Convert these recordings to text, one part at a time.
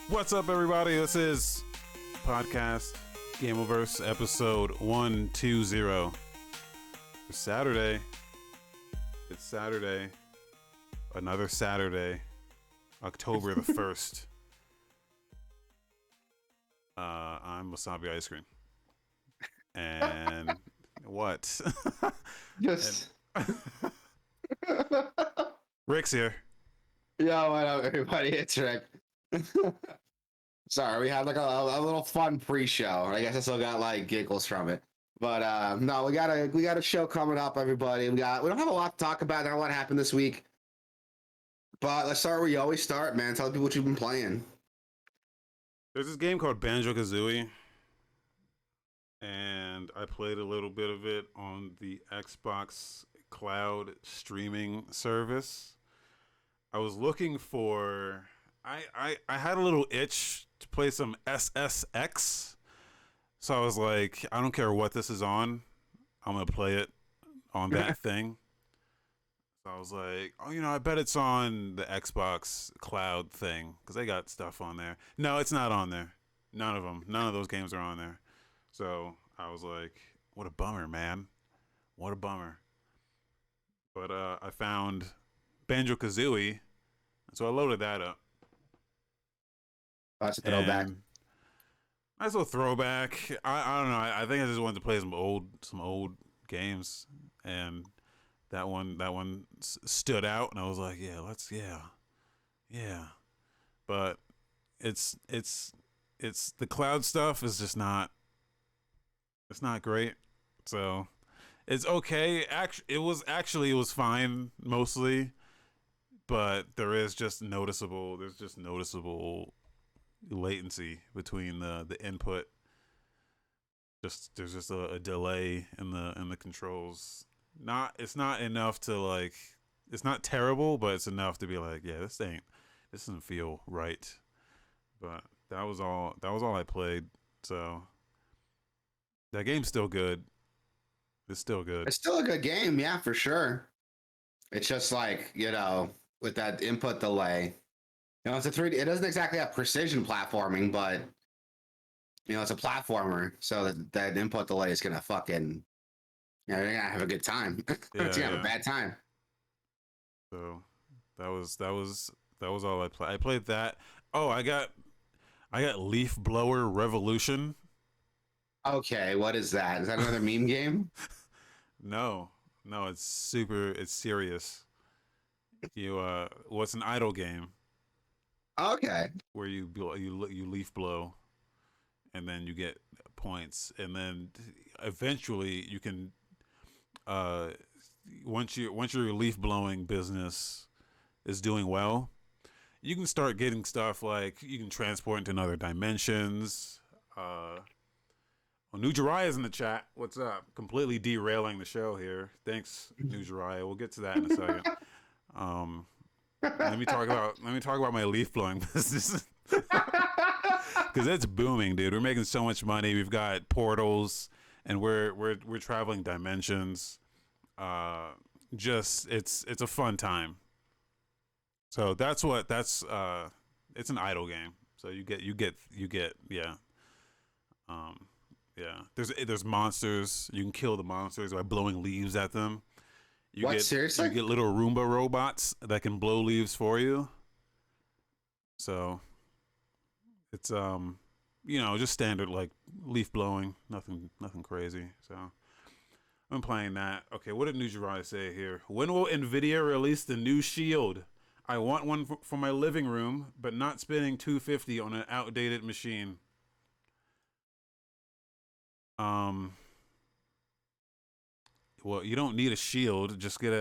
What's up, everybody? This is podcast Gameoverse episode 120. It's Saturday. It's Saturday. Another Saturday. October the 1st. I'm Wasabi Ice Cream. And what? Just Rick's here. yo, what up, everybody? It's Rick. Sorry, we had like a little fun pre-show. I guess I still got like giggles from it, but no, we got a show coming up, everybody. We don't have a lot to talk about. Not a lot happened this week, but let's start where you always start, man. Tell people what you've been playing. There's this game called Banjo-Kazooie, and I played a little bit of it on the Xbox Cloud streaming service. I was looking for... I had a little itch to play some SSX, so I was like, I don't care what this is on, I'm gonna play it on that thing. So I was like, oh, I bet it's on the Xbox Cloud thing because they got stuff on there. No, it's not on there. None of those games are on there. So I was like, what a bummer, man. What a bummer. But I found Banjo-Kazooie, so I loaded that up. That's a throwback. Nice little throwback. I don't know. I think I just wanted to play some old games, and that one stood out, and I was like, yeah. But it's the cloud stuff is just not. It's not great. So it's okay. It was fine mostly, but there's just noticeable latency between the input. There's just a delay in the controls. It's not enough to like, it's not terrible, but it's enough to be like, yeah, this doesn't feel right. But that was all I played. So that game's still good. It's still good. It's still a good game, yeah, for sure. It's just like, with that input delay. It's a 3D. It doesn't exactly have precision platforming, but it's a platformer, so that input delay is gonna fucking, you're gonna have a good time. It's gonna have a bad time. So that was all I played. I played that. Oh, I got Leaf Blower Revolution. Okay, what is that? Is that another meme game? No, it's serious. What's an idle game? Okay. Where you leaf blow, and then you get points, and then eventually you can, once your leaf blowing business is doing well, you can start getting stuff like you can transport into other dimensions. New Jiraiya's in the chat. What's up? Completely derailing the show here. Thanks, New Jiraiya. We'll get to that in a second. Let me talk about my leaf blowing business because it's booming, dude. We're making so much money. We've got portals, and we're traveling dimensions. Just it's a fun time. So it's an idle game. So you get yeah. Yeah. There's monsters. You can kill the monsters by blowing leaves at them. Seriously? You get little Roomba robots that can blow leaves for you. So it's just standard like leaf blowing, nothing crazy. So I'm playing that. Okay, what did New Jiraiya say here? When will Nvidia release the new Shield? I want one for my living room, but not spending $250 on an outdated machine. Well, you don't need a shield. Just get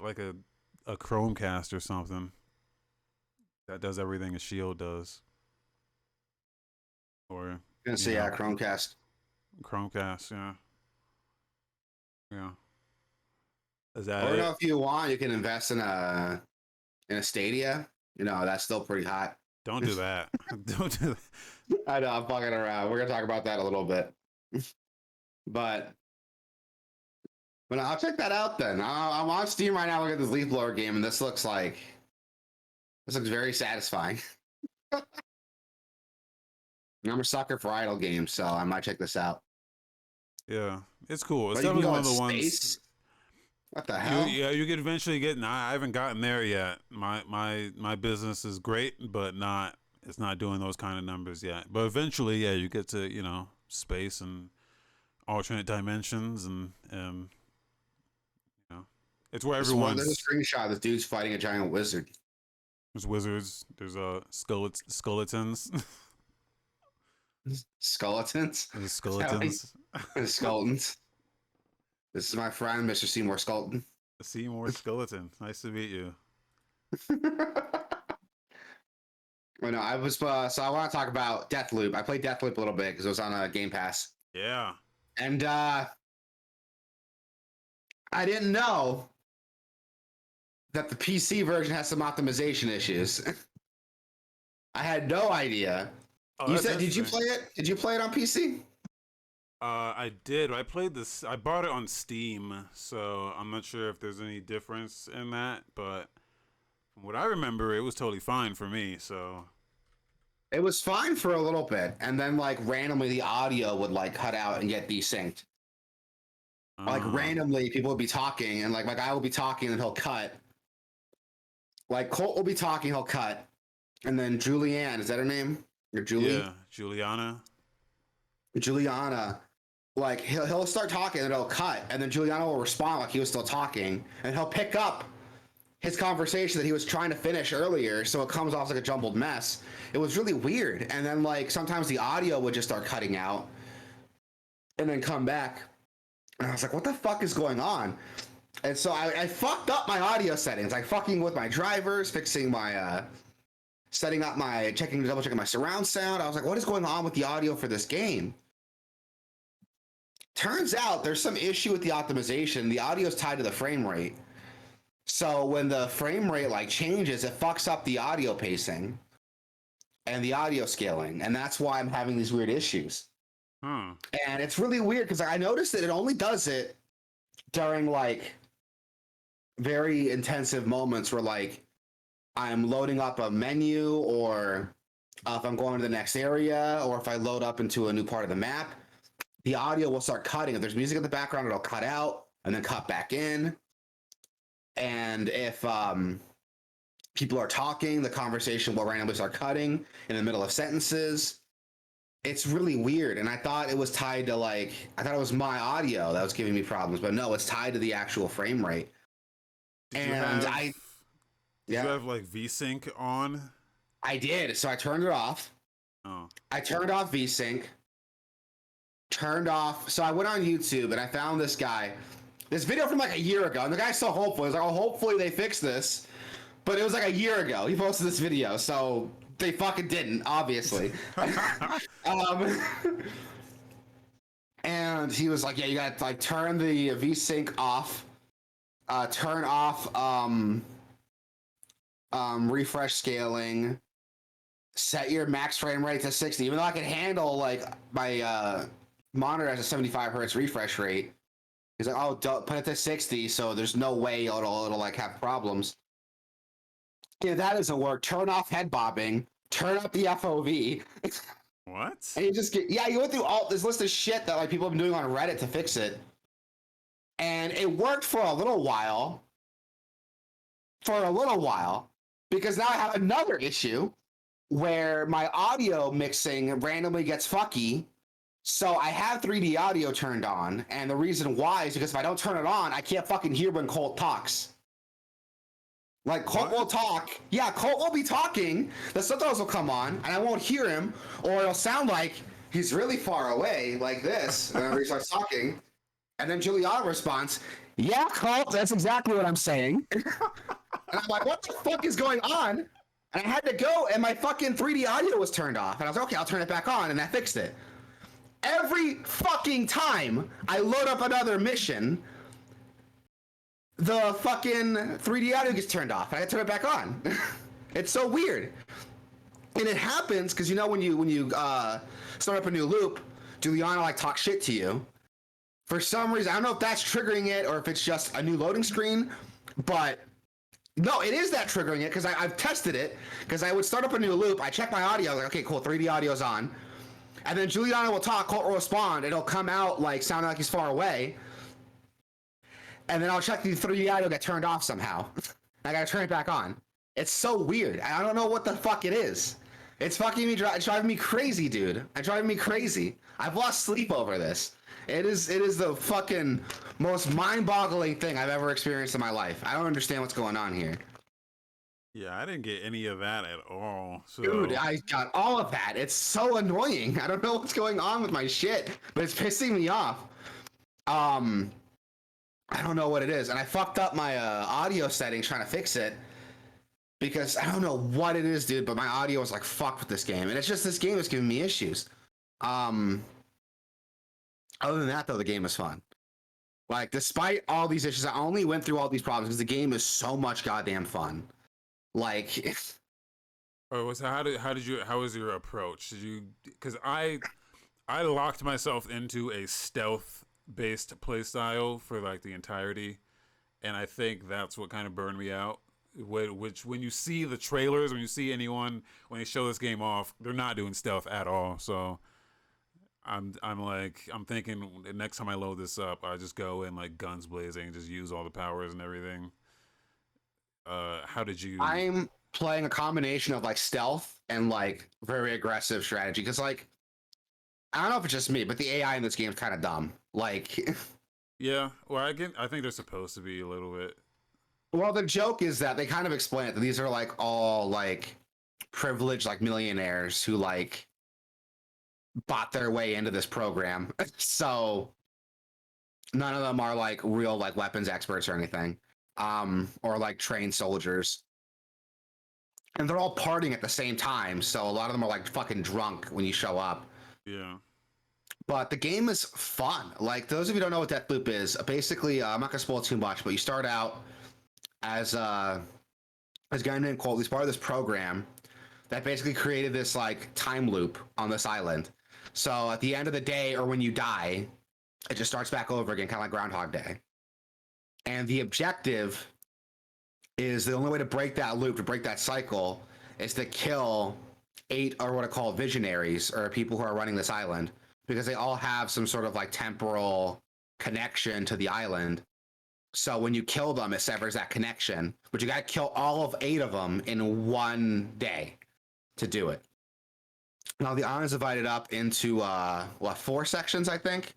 like a Chromecast or something that does everything a shield does. Or Chromecast. Chromecast, yeah. Is that Or it? if you want, you can invest in a Stadia. That's still pretty hot. Don't do that. Don't do that. I know, I'm fucking around. We're gonna talk about that a little bit, but I'll check that out then. I'm on Steam right now. Look at this leaf blower game, and this looks very satisfying. I'm a sucker for idle games, so I might check this out. Yeah, it's cool. It's But you can definitely go one in of the ones space. What the hell? you could eventually get. Nah, I haven't gotten there yet. My business is great, but not it's not doing those kind of numbers yet. But eventually, yeah, you get to space and alternate dimensions and you know it's where There's a everyone's. screenshot of this dude's fighting a giant wizard. There's wizards. There's skeletons. Skeletons. There's skeletons. Skeletons. This is my friend, Mr. Seymour Skelton. Seymour Skeleton. Nice to meet you. Well, no, I was so I want to talk about Deathloop. I played Deathloop a little bit because it was on a Game Pass, Yeah. and I didn't know that the PC version has some optimization issues. I had no idea. Oh, You that's said, did you interesting. play it? Did you play it on PC? I did. I played this. I bought it on Steam, so I'm not sure if there's any difference in that. But from what I remember, it was totally fine for me. So It was fine for a little bit, and then like randomly the audio would like cut out and get desynced. Like uh, randomly, people would be talking, and like my guy will be talking, and he'll cut. Like Colt will be talking, he'll cut, and then Julianne, is that her name? Or Julie? yeah, Juliana. Juliana, like he'll start talking and it'll cut, and then Juliana will respond like he was still talking, and he'll pick up his conversation that he was trying to finish earlier, so it comes off like a jumbled mess. It was really weird, and then like sometimes the audio would just start cutting out, and then come back, and I was like, "What the fuck is going on?" And so I fucked up my audio settings, like fucking with my drivers, fixing my setting up my double checking my surround sound. I was like, "What is going on with the audio for this game?" Turns out there's some issue with the optimization. The audio is tied to the frame rate. So when the frame rate like changes, it fucks up the audio pacing and the audio scaling. And that's why I'm having these weird issues. Hmm. And it's really weird because I noticed that it only does it during like very intensive moments where like I'm loading up a menu, or if I'm going to the next area, or if I load up into a new part of the map, the audio will start cutting. If there's music in the background, it'll cut out and then cut back in. And if people are talking, the conversation will randomly start cutting in the middle of sentences. It's really weird. And I thought it was tied to I thought it was my audio that was giving me problems, but no, it's tied to the actual frame rate. Did you And have? Did you yeah, have like VSync on? I did. So I turned it off. Oh. I turned off VSync, turned off. So I went on YouTube and I found this video from like a year ago. And the guy's so hopeful. He's like, oh, hopefully they fix this. But it was like a year ago. He posted this video. So they fucking didn't, obviously. And he was like, yeah, you got to like turn the VSync off, turn off refresh scaling, set your max frame rate to 60. Even though I can handle like my monitor has a 75 hertz refresh rate, he's like, oh, don't put it to 60, so there's no way it'll like have problems. Yeah, that doesn't work. Turn off head bobbing, turn up the FOV. What? And you just you went through all this list of shit that like people have been doing on Reddit to fix it. And it worked for a little while. Because now I have another issue where my audio mixing randomly gets fucky. So I have 3D audio turned on, and the reason why is because if I don't turn it on, I can't fucking hear when Colt talks. Like Colt will talk. Yeah, Colt will be talking. The subtitles will come on, and I won't hear him, or it'll sound like he's really far away, like this, whenever he starts talking. And then Juliana responds, yeah, Colt, that's exactly what I'm saying. And I'm like, what the fuck is going on? And I had to go, and my fucking 3D audio was turned off. And I was like, okay, I'll turn it back on, and that fixed it. Every fucking time I load up another mission, the fucking 3D audio gets turned off, and I turn it back on. It's so weird. And it happens because when you start up a new loop, Juliana like talks shit to you. For some reason, I don't know if that's triggering it or if it's just a new loading screen, but no, it is that triggering it because I've tested it because I would start up a new loop, I check my audio, like, okay, cool, 3D audio's on, And then Juliana will talk, Colt will respond, it'll come out like sounding like he's far away. And then I'll check the 3D audio get turned off somehow. I gotta turn it back on. It's so weird. I don't know what the fuck it is. It's fucking me, driving me crazy, dude. It's driving me crazy. I've lost sleep over this. It is the fucking most mind-boggling thing I've ever experienced in my life. I don't understand what's going on here. Yeah, I didn't get any of that at all. So. Dude, I got all of that. It's so annoying. I don't know what's going on with my shit, but it's pissing me off. I don't know what it is, and I fucked up my audio settings trying to fix it because I don't know what it is, dude. But my audio is like fucked with this game, and it's just this game is giving me issues. Other than that, though, the game is fun. Like, despite all these issues, I only went through all these problems because the game is so much goddamn fun. Like, Oh, so how was your approach? Did you, because I locked myself into a stealth based playstyle for like the entirety, and I think that's what kind of burned me out. Which when you see the trailers, when you see anyone when they show this game off, they're not doing stealth at all. So I'm thinking next time I load this up, I just go in like guns blazing, just use all the powers and everything. How did you? I'm playing a combination of like stealth and like very aggressive strategy because like I don't know if it's just me, but the AI in this game is kind of dumb. Like, Yeah, well, I think they're supposed to be a little bit. well, the joke is that they kind of explain it that these are like all like privileged like millionaires who like bought their way into this program. So none of them are like real like weapons experts or anything, or like trained soldiers. And they're all partying at the same time, so a lot of them are like fucking drunk when you show up. Yeah. But the game is fun. Like, those of you who don't know what Deathloop is, basically, I'm not gonna spoil too much, but you start out as a guy named Colt. He's part of this program that basically created this like time loop on this island. So at the end of the day, or when you die, it just starts back over again, kind of like Groundhog Day. And the objective is the only way to break that loop, to break that cycle, is to kill 8 or what I call visionaries, or people who are running this island, because they all have some sort of like temporal connection to the island. So when you kill them, it severs that connection. But you got to kill all of 8 of them in one day to do it. Now the island is divided up into 4 sections, I think.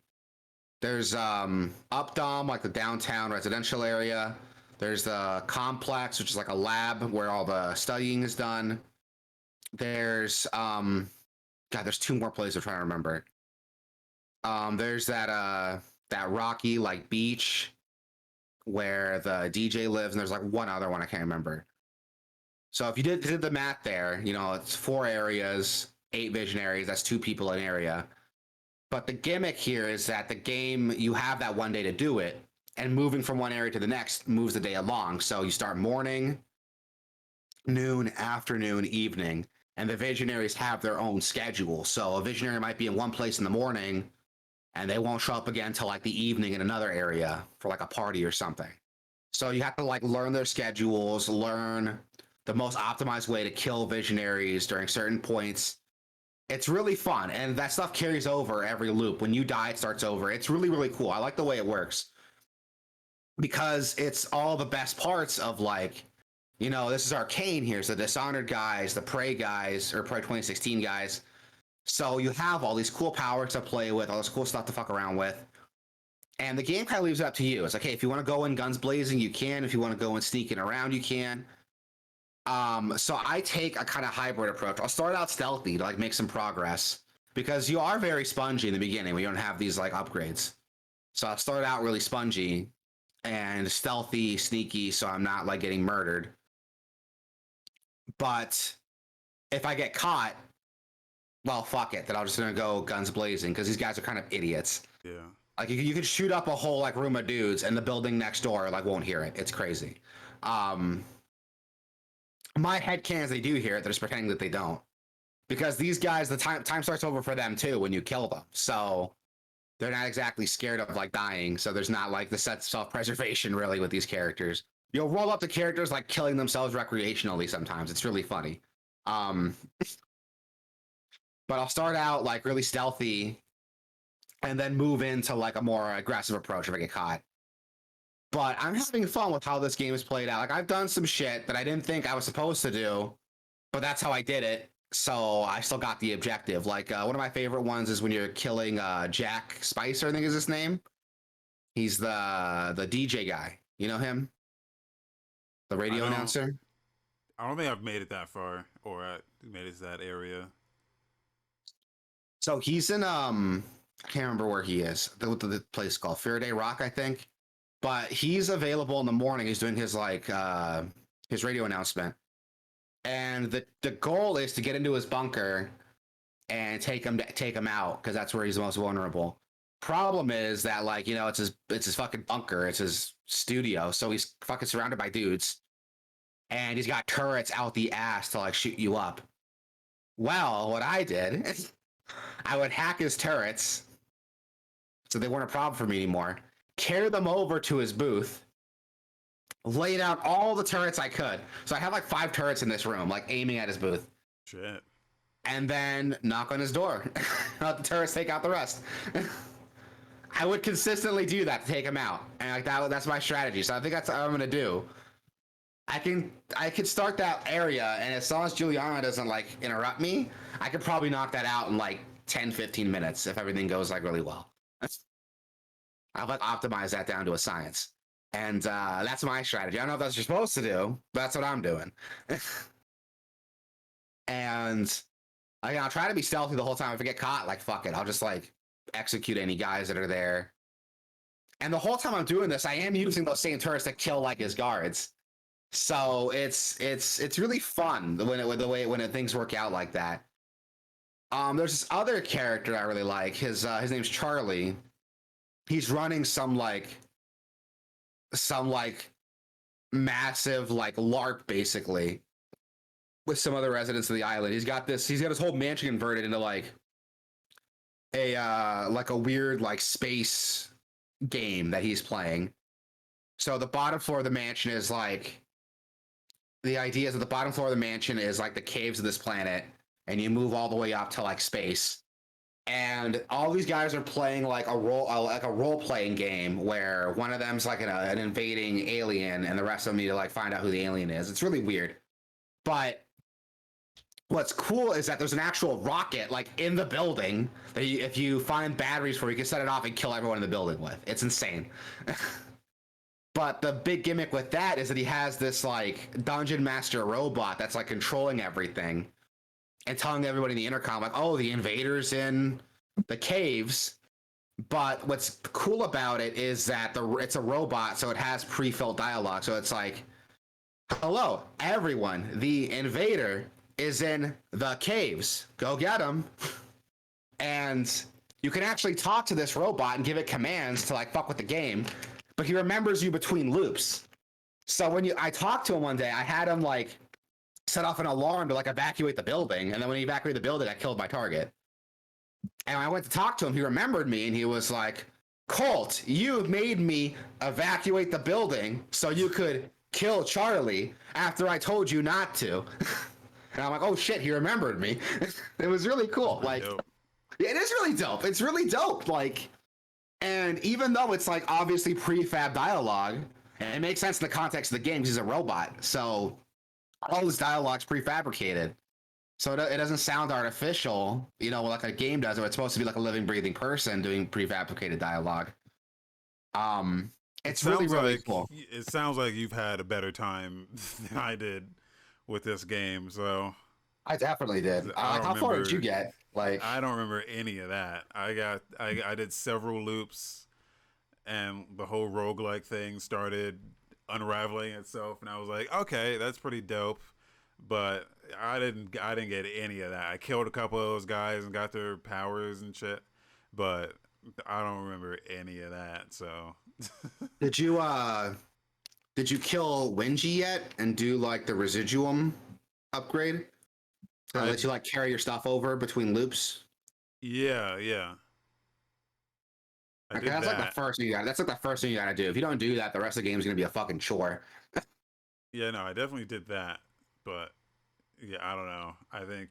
There's Updom, like the downtown residential area. There's the complex, which is like a lab where all the studying is done. There's there's 2 more places I'm trying to remember. There's that rocky like beach where the DJ lives, and there's like one other one I can't remember. So if you did the math there, you know, it's 4 areas, 8 visionaries, that's 2 people in area. But the gimmick here is that the game, you have that one day to do it, and moving from one area to the next moves the day along. So you start morning, noon, afternoon, evening, and the visionaries have their own schedule. So a visionary might be in one place in the morning, and they won't show up again until like the evening in another area for like a party or something. So you have to like learn their schedules, learn the most optimized way to kill visionaries during certain points. It's really fun, and that stuff carries over every loop. When you die, it starts over. It's really, really cool. I like the way it works because it's all the best parts of like, you know, this is Arcane. Here's the Dishonored guys, the Prey guys, or Prey 2016 guys. So you have all these cool powers to play with, all this cool stuff to fuck around with. And the game kind of leaves it up to you. It's like, hey, if you want to go in guns blazing, you can. If you want to go in sneaking around, you can. So I take a kind of hybrid approach. I'll start out stealthy to like make some progress because you are very spongy in the beginning when you don't have these like upgrades. So I'll start out really spongy and stealthy, sneaky, so I'm not like getting murdered. But if I get caught, well, fuck it. Then I'm just gonna go guns blazing because these guys are kind of idiots. Yeah. Like you could shoot up a whole like room of dudes, and the building next door like won't hear it. It's crazy. My headcanons, they do hear it. They're just pretending that they don't, because these guys, the time starts over for them too when you kill them. So they're not exactly scared of like dying. So there's not like the set self-preservation really with these characters. You'll roll up the characters like killing themselves recreationally sometimes. It's really funny. but I'll start out like really stealthy and then move into like a more aggressive approach if I get caught. But I'm having fun with how this game is played out. Like I've done some shit that I didn't think I was supposed to do, but that's how I did it. So I still got the objective. Like one of my favorite ones is when you're killing Jack Spicer, I think is his name. He's the DJ guy. You know him? The I radio don't. announcer. I don't think I've made it that far, or made it to that area. So he's in I can't remember where he is. The place called Faraday Rock, I think. But he's available in the morning. He's doing his like his radio announcement. And the goal is to get into his bunker and take him out because that's where he's the most vulnerable. Problem is that like, you know, it's his fucking bunker, it's his studio, so he's fucking surrounded by dudes. And he's got turrets out the ass to like shoot you up. Well, what I did is I would hack his turrets so they weren't a problem for me anymore, carry them over to his booth, lay down all the turrets I could. So I had like 5 turrets in this room, like aiming at his booth. Shit. And then knock on his door. Let the turrets take out the rest. I would consistently do that to take him out. And like that's my strategy. So I think that's what I'm gonna do. I could start that area, and as long as Juliana doesn't like interrupt me, I could probably knock that out in like 10-15 minutes if everything goes like really well. I've like optimized that down to a science. And that's my strategy. I don't know if that's what you're supposed to do, but that's what I'm doing. And I'll try to be stealthy the whole time. If I get caught, like fuck it, I'll just like execute any guys that are there. And the whole time I'm doing this, I am using those same turrets to kill like his guards. So it's really fun when things work out like that. There's this other character I really like. His name's Charlie. He's running some massive like LARP basically with some other residents of the island. He's got his whole mansion converted into like a weird like space game that he's playing. So the bottom floor of the mansion is like the idea is that the bottom floor of the mansion is like the caves of this planet, and you move all the way up to like space. And all these guys are playing like a role playing game where one of them's like an invading alien, and the rest of them need to like find out who the alien is. It's really weird, but what's cool is that there's an actual rocket like in the building that if you find batteries for, you can set it off and kill everyone in the building with. It's insane. But the big gimmick with that is that he has this like dungeon master robot that's like controlling everything and telling everybody in the intercom like, oh, the invaders in the caves. But what's cool about it is that it's a robot, so it has pre-filled dialogue. So it's like, hello, everyone, the invader is in the caves. Go get him. And you can actually talk to this robot and give it commands to like fuck with the game, but he remembers you between loops. So when I talked to him one day, I had him like set off an alarm to like evacuate the building, and then when he evacuated the building, I killed my target. And when I went to talk to him, he remembered me, and he was like, Colt, you made me evacuate the building so you could kill Charlie after I told you not to. And I'm like, oh shit, he remembered me. It was really cool. Like, yeah, it is really dope. It's really dope. Like, and even though it's like obviously prefab dialogue, and it makes sense in the context of the game because he's a robot, so all this dialogue's prefabricated, so it doesn't sound artificial, you know, like a game does, or it's supposed to be like a living, breathing person doing prefabricated dialogue. It's really, really cool. It sounds like you've had a better time than I did with this game. So I definitely did. How far did you get? Like, I don't remember any of that. I did several loops, and the whole roguelike thing started unraveling itself, and I was like, okay, that's pretty dope. But I didn't get any of that. I killed a couple of those guys and got their powers and shit, but I don't remember any of that. So did you kill Wenji yet and do like the residuum upgrade? To let you like carry your stuff over between loops? Yeah. Okay, that's like the first thing you got. That's like the first thing you got to do. If you don't do that, the rest of the game is gonna be a fucking chore. Yeah, no, I definitely did that, but yeah, I don't know. I think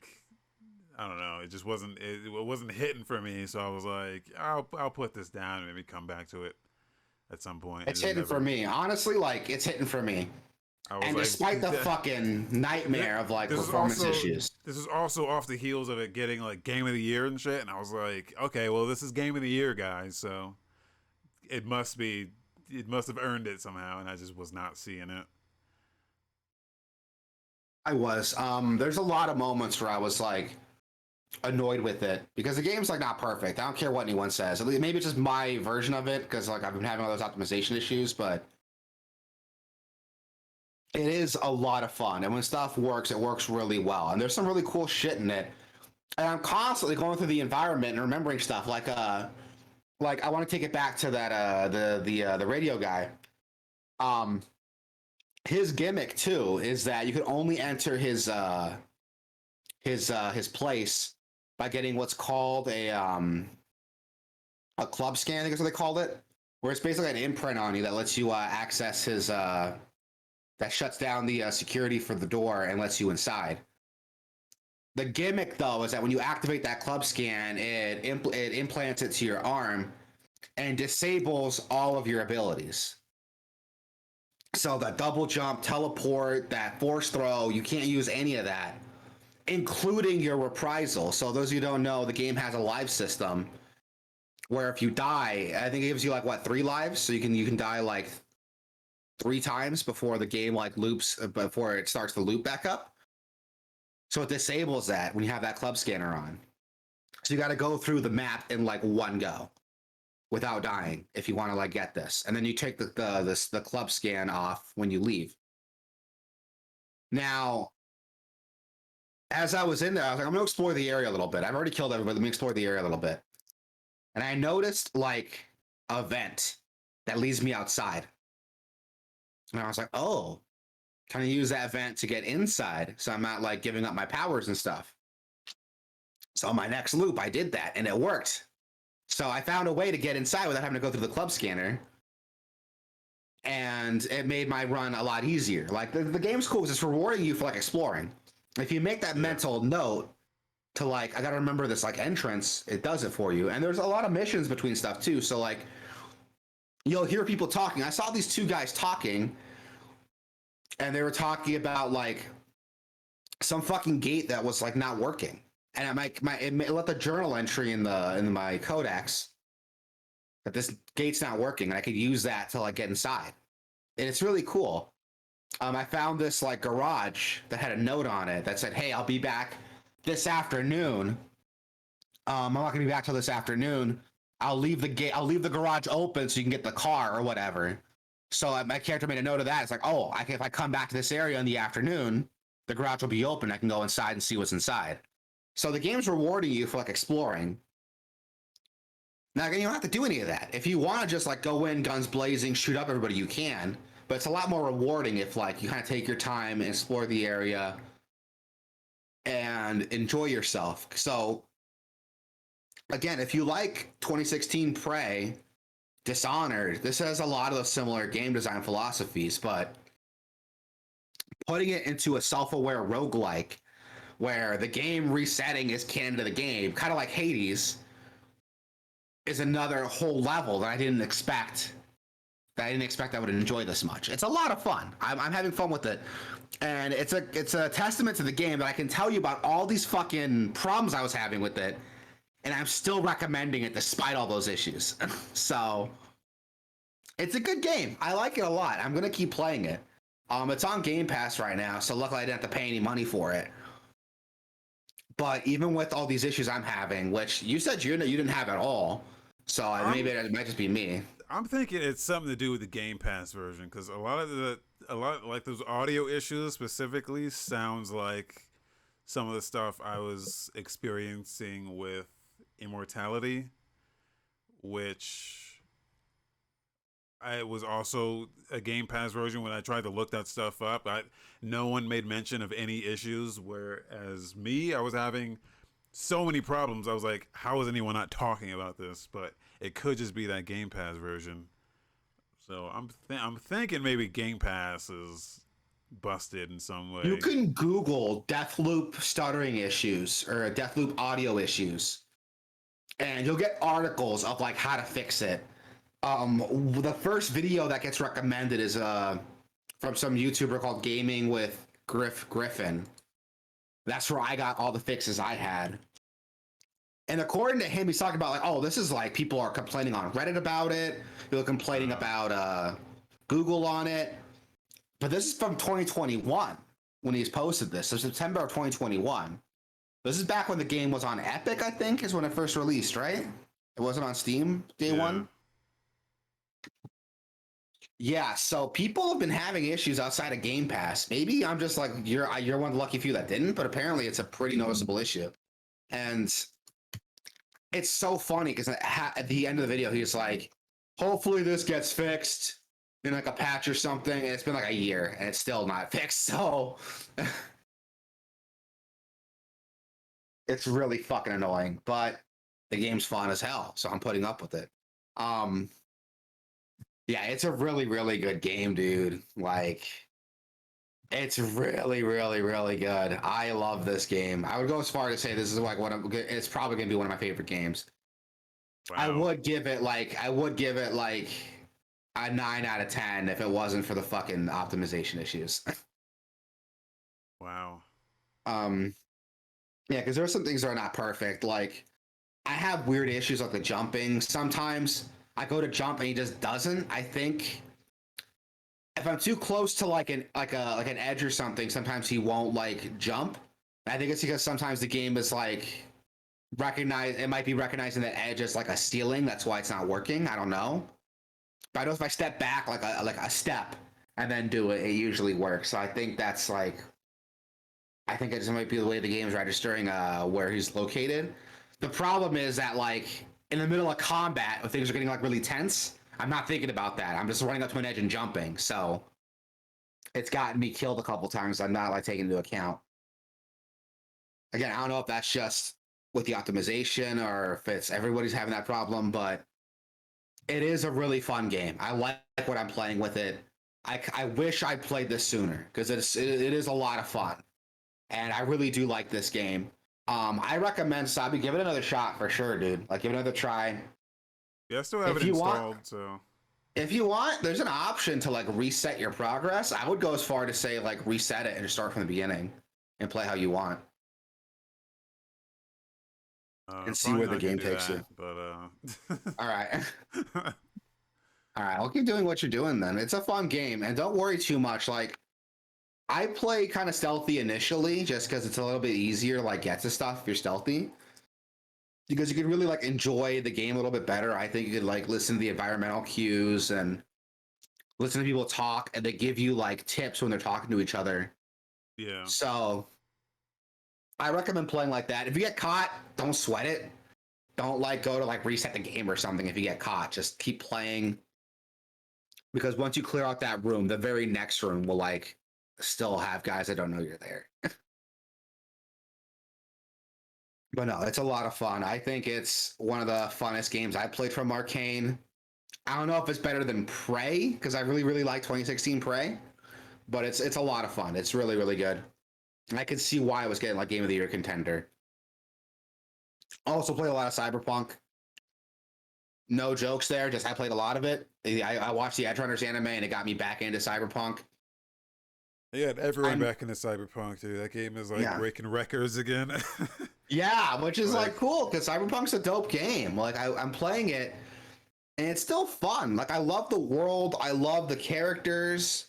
I don't know. It just wasn't. It wasn't hitting for me. So I was like, I'll put this down and maybe come back to it at some point. It It's just hitting for never. me. Honestly, like it's hitting for me. I was And like, despite the fucking nightmare of like this is performance also issues, this is also off the heels of it getting like game of the year and shit. And I was like, okay, well, this is game of the year, guys. So it must be. It must have earned it somehow, and I just was not seeing it. I was. There's a lot of moments where I was like annoyed with it because the game's like not perfect. I don't care what anyone says. At least maybe it's just my version of it because like I've been having all those optimization issues, but it is a lot of fun. And when stuff works, it works really well. And there's some really cool shit in it. And I'm constantly going through the environment and remembering stuff like I want to take it back to that the radio guy. Um his gimmick too is that you can only enter his place by getting what's called a club scan, I think is what they called it, where it's basically an imprint on you that lets you access his that shuts down the security for the door and lets you inside. The gimmick though is that when you activate that club scan, it implants it to your arm and disables all of your abilities. So that double jump, teleport, that force throw, you can't use any of that, including your reprisal. So those of you who don't know, the game has a live system where if you die, I think it gives you like what, 3 lives, so you can die like 3 times before the game like loops before it starts to loop back up. So it disables that when you have that club scanner on. So you got to go through the map in like one go without dying if you want to like get this, and then you take the club scan off when you leave. Now, as I was in there, I was like, I'm gonna explore the area a little bit. I've already killed everybody. Let me explore the area a little bit. And I noticed like a vent that leads me outside. And I was like, oh, can I use that vent to get inside so I'm not like giving up my powers and stuff? So on my next loop, I did that and it worked. So I found a way to get inside without having to go through the club scanner. And it made my run a lot easier. Like the game's cool because it's rewarding you for like exploring. If you make that mental note to like, I gotta remember this like entrance, it does it for you. And there's a lot of missions between stuff too. So like you'll hear people talking. I saw these 2 guys talking and they were talking about like some fucking gate that was like not working. And it let the journal entry in my codex that this gate's not working, and I could use that to like get inside. And it's really cool. I found this like garage that had a note on it that said, "Hey, I'll be back this afternoon. I'm not gonna be back till this afternoon. I'll leave the garage open so you can get the car or whatever." So my character made a note of that. It's like, oh, if I come back to this area in the afternoon, the garage will be open. I can go inside and see what's inside. So the game's rewarding you for like exploring. Now again, you don't have to do any of that. If you want to just like go in guns blazing, shoot up everybody, you can. But it's a lot more rewarding if like you kind of take your time and explore the area and enjoy yourself. So again, if you like 2016 Prey, Dishonored, this has a lot of those similar game design philosophies, but putting it into a self-aware roguelike where the game resetting is canon to the game, kind of like Hades, is another whole level that I didn't expect. That I didn't expect I would enjoy this much. It's a lot of fun. I'm having fun with it, and it's a testament to the game that I can tell you about all these fucking problems I was having with it, and I'm still recommending it despite all those issues. So it's a good game. I like it a lot. I'm gonna keep playing it. It's on Game Pass right now, so luckily I didn't have to pay any money for it. But even with all these issues I'm having, which you said you didn't have at all, so maybe it might just be me. I'm thinking it's something to do with the Game Pass version because a lot like those audio issues specifically sounds like some of the stuff I was experiencing with Immortality, which I was also a Game Pass version. When I tried to look that stuff up, no one made mention of any issues, whereas me, I was having so many problems. I was like, how is anyone not talking about this? But it could just be that Game Pass version. So I'm thinking maybe Game Pass is busted in some You way. can Google Deathloop stuttering issues or Deathloop audio issues, and you'll get articles of like how to fix it. The first video that gets recommended is from some YouTuber called Gaming with Griffin. That's where I got all the fixes I had. And according to him, he's talking about like, oh, this is like people are complaining on Reddit about it. People are complaining about Google on it. But this is from 2021 when he's posted this. So September of 2021. This is back when the game was on Epic, I think, is when it first released, right? It wasn't on Steam day one. Yeah, so people have been having issues outside of Game Pass. Maybe I'm just like you're one of the lucky few that didn't, but apparently it's a pretty noticeable issue. And it's so funny because at the end of the video, he's like, hopefully this gets fixed in like a patch or something. And it's been like a year and it's still not fixed. So it's really fucking annoying, but the game's fun as hell. So I'm putting up with it. Yeah, it's a really, really good game, dude. Like, it's really, really, really good. I love this game. I would go as far to say this is like it's probably gonna be one of my favorite games. Wow. I would give it like a 9 out of 10 if it wasn't for the fucking optimization issues. Wow. Yeah, because there are some things that are not perfect. Like, I have weird issues like the jumping. Sometimes I go to jump and he just doesn't. I think if I'm too close to like an edge or something, sometimes he won't like jump. I think it's because sometimes the game is like it might be recognizing that edge as like a ceiling. That's why it's not working. I don't know. But I know if I step back like a step and then do it, it usually works. So I think that's like I think it just might be the way the game is registering where he's located. The problem is that like in the middle of combat, when things are getting like really tense, I'm not thinking about that. I'm just running up to an edge and jumping. So it's gotten me killed a couple times. I'm not like taking into account. Again, I don't know if that's just with the optimization or if it's everybody's having that problem, but it is a really fun game. I like what I'm playing with it. I wish I played this sooner because it is a lot of fun, and I really do like this game. I recommend Sabi give it another shot for sure, dude. Like give it another try. Yeah, I still have it installed. So if you want, there's an option to like reset your progress. I would go as far to say like reset it and just start from the beginning and play how you want. And see where the game takes you. But all right. All right, I'll keep doing what you're doing then. It's a fun game, and don't worry too much. Like, I play kind of stealthy initially, just because it's a little bit easier to like get to stuff if you're stealthy. Because you could really like enjoy the game a little bit better. I think you could like listen to the environmental cues and listen to people talk, and they give you like tips when they're talking to each other. Yeah. So I recommend playing like that. If you get caught, don't sweat it. Don't like go to like reset the game or something if you get caught. Just keep playing. Because once you clear out that room, the very next room will like still have guys that don't know you're there. But no, it's a lot of fun. I think it's one of the funnest games I played from Arcane. I don't know if it's better than Prey, because I really, really like 2016 Prey, but it's a lot of fun. It's really, really good. And I could see why it was getting like Game of the Year contender. Also played a lot of Cyberpunk. No jokes there, just I played a lot of it. I watched the Edge Runners anime and it got me back into Cyberpunk. Yeah, everyone back into Cyberpunk, dude. That game is like breaking records again. Yeah, which is like cool because Cyberpunk's a dope game. Like I'm playing it and it's still fun. Like I love the world, I love the characters.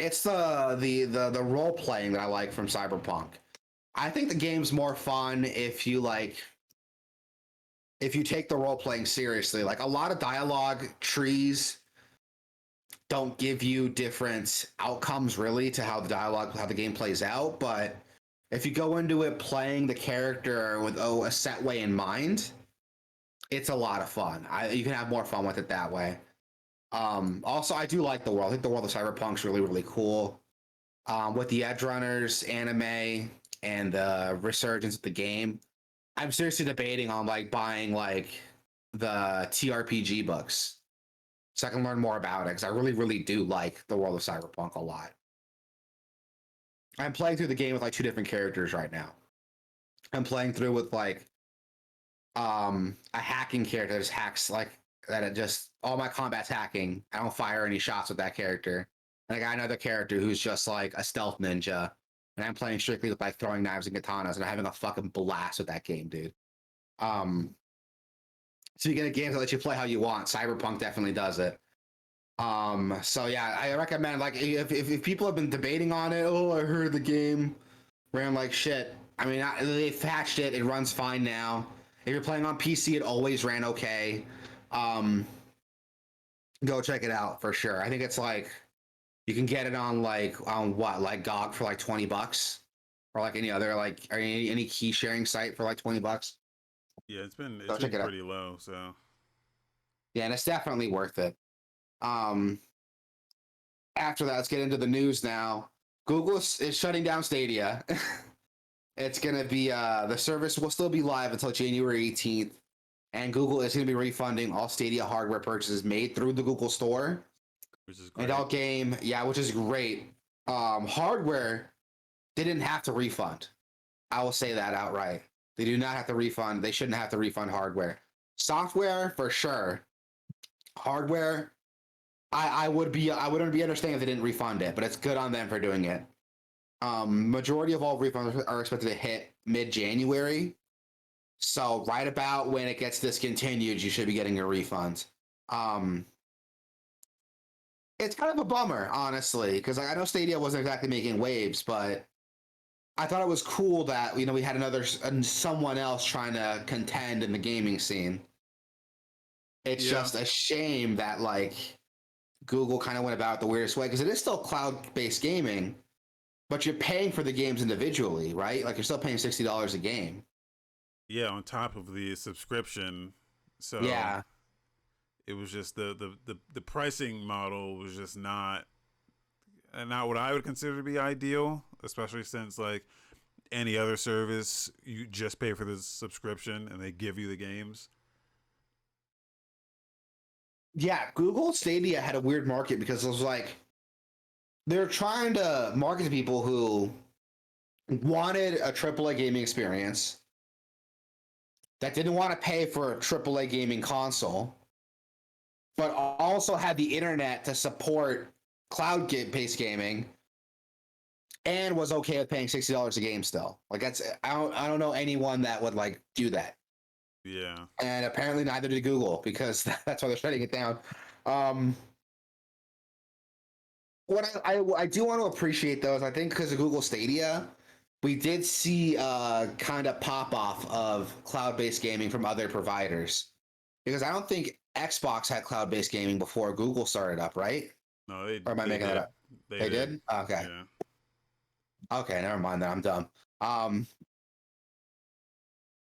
It's the role playing that I like from Cyberpunk. I think the game's more fun if you take the role playing seriously. Like a lot of dialogue trees don't give you different outcomes really to how the game plays out, but if you go into it playing the character with a set way in mind, it's a lot of fun. You can have more fun with it that way. Also, I do like the world. I think the world of Cyberpunk's really, really cool. With the Edge Runners anime and the resurgence of the game, I'm seriously debating on like buying like the TRPG books so I can learn more about it because I really, really do like the world of Cyberpunk a lot. I'm playing through the game with like two different characters right now. I'm playing through with like a hacking character that just hacks like that. It just all my combat's hacking. I don't fire any shots with that character. And I got another character who's just like a stealth ninja. And I'm playing strictly with like throwing knives and katanas, and I'm having a fucking blast with that game, dude. Um, so you get a game that lets you play how you want. Cyberpunk definitely does it. So yeah, I recommend like if people have been debating on it, oh, I heard the game ran like shit. I mean, they patched it. It runs fine now. If you're playing on PC, it always ran okay. Um, Go check it out for sure. I think it's like you can get it on like on what like GOG for like $20, or like any other like or any key sharing site for like $20. Yeah, Go it's check been it out. pretty low. So Yeah, and it's definitely worth it. Um, After that, let's get into the news now. Google is shutting down Stadia. It's gonna be the service will still be live until January 18th, and Google is gonna be refunding all Stadia hardware purchases made through the Google Store. which is great. Adult game, yeah, which is great. Hardware, they didn't have to refund. I will say that outright. They do not have to refund. They shouldn't have to refund hardware. Software for sure. Hardware, I wouldn't be understanding if they didn't refund it, but it's good on them for doing it. Majority of all refunds are expected to hit mid-January. So right about when it gets discontinued, you should be getting your refund. Um, it's kind of a bummer, honestly, because like, I know Stadia wasn't exactly making waves, but I thought it was cool that we had someone else trying to contend in the gaming scene. It's Yeah, just a shame that like Google kind of went about it the weirdest way because it is still cloud-based gaming, but you're paying for the games individually, right? Like you're still paying $60 a game. yeah. On top of the subscription, so Yeah, it was just the pricing model was just not what I would consider to be ideal, especially since like any other service, you just pay for the subscription and they give you the games. yeah. Google Stadia had a weird market because it was like they're trying to market to people who wanted a AAA gaming experience that didn't want to pay for a AAA gaming console, but also had the internet to support cloud-based gaming and was okay with paying $60 a game still. Like I don't know anyone that would like do that. Yeah, And apparently neither did Google because that's why they're shutting it down. Um, what I do want to appreciate though is I think because of Google Stadia, we did see kind of pop off of cloud-based gaming from other providers because I don't think Xbox had cloud-based gaming before Google started up, right? no, Or am I they making that did, up? they They did. did? Okay. Yeah, Okay, never mind that. I'm dumb. Um,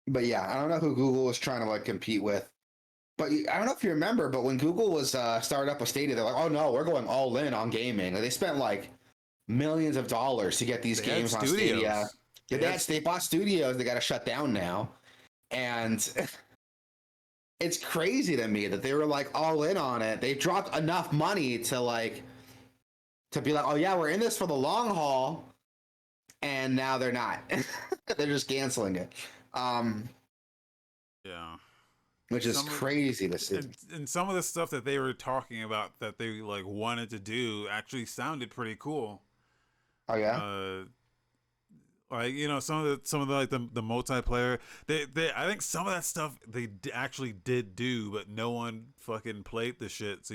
but yeah, I don't know who Google was trying to like compete with. But I don't know if you remember, but when Google was started up with Stadia, they're like, "Oh no, we're going all in on gaming." Like, they spent like millions of dollars to get these they had games on Stadia. studios. Yeah, They had they bought studios. They got to shut down now, and it's crazy to me that they were like all in on it. They dropped enough money to like to be like, "Oh yeah, we're in this for the long haul," and now they're not. They're just canceling it. Um, yeah. which is Some of crazy to see. and some of the stuff that they were talking about that they like wanted to do actually sounded pretty cool. Oh yeah, Uh, like some of the like the multiplayer, they I think some of that stuff they actually did do, but no one fucking played the shit. So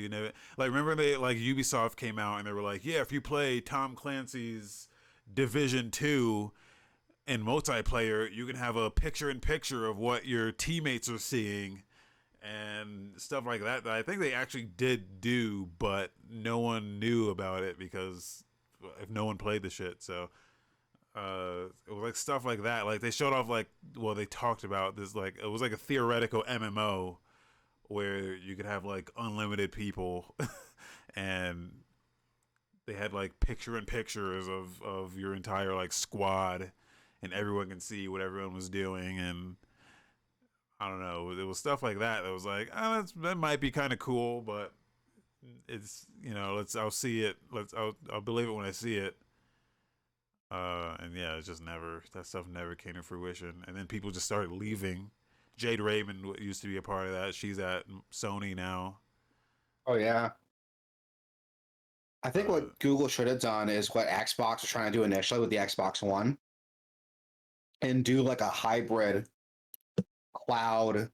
like remember they like Ubisoft came out and they were like, yeah, if you play Tom Clancy's Division 2 in multiplayer, you can have a picture in picture of what your teammates are seeing and stuff like that I think they actually did do, but no one knew about it because if no one played the shit. So it was like stuff like that. Like they showed off like they talked about this like it was like a theoretical MMO where you could have like unlimited people and they had like picture in pictures of your entire like squad and everyone can see what everyone was doing and I don't know. It was stuff like that was like, oh, that might be kind of cool, but it's I'll see it. I'll believe it when I see it. And yeah, it's just never that stuff never came to fruition. And then people just started leaving. Jade Raymond used to be a part of that. She's at Sony now. Oh yeah. I think Uh, what Google should have done is what Xbox was trying to do initially with the Xbox One and do like a hybrid cloud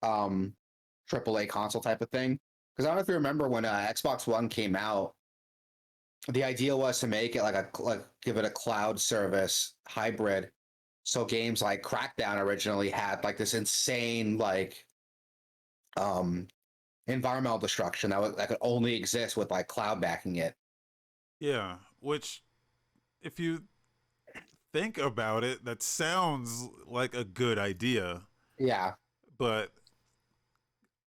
um AAA console type of thing. Because I don't know if you remember when Xbox One came out, the idea was to make it like give it a cloud service hybrid. So games like Crackdown originally had like this insane like um environmental destruction that could only exist with like cloud backing it. yeah, which if you think about it, that sounds like a good idea. Yeah. But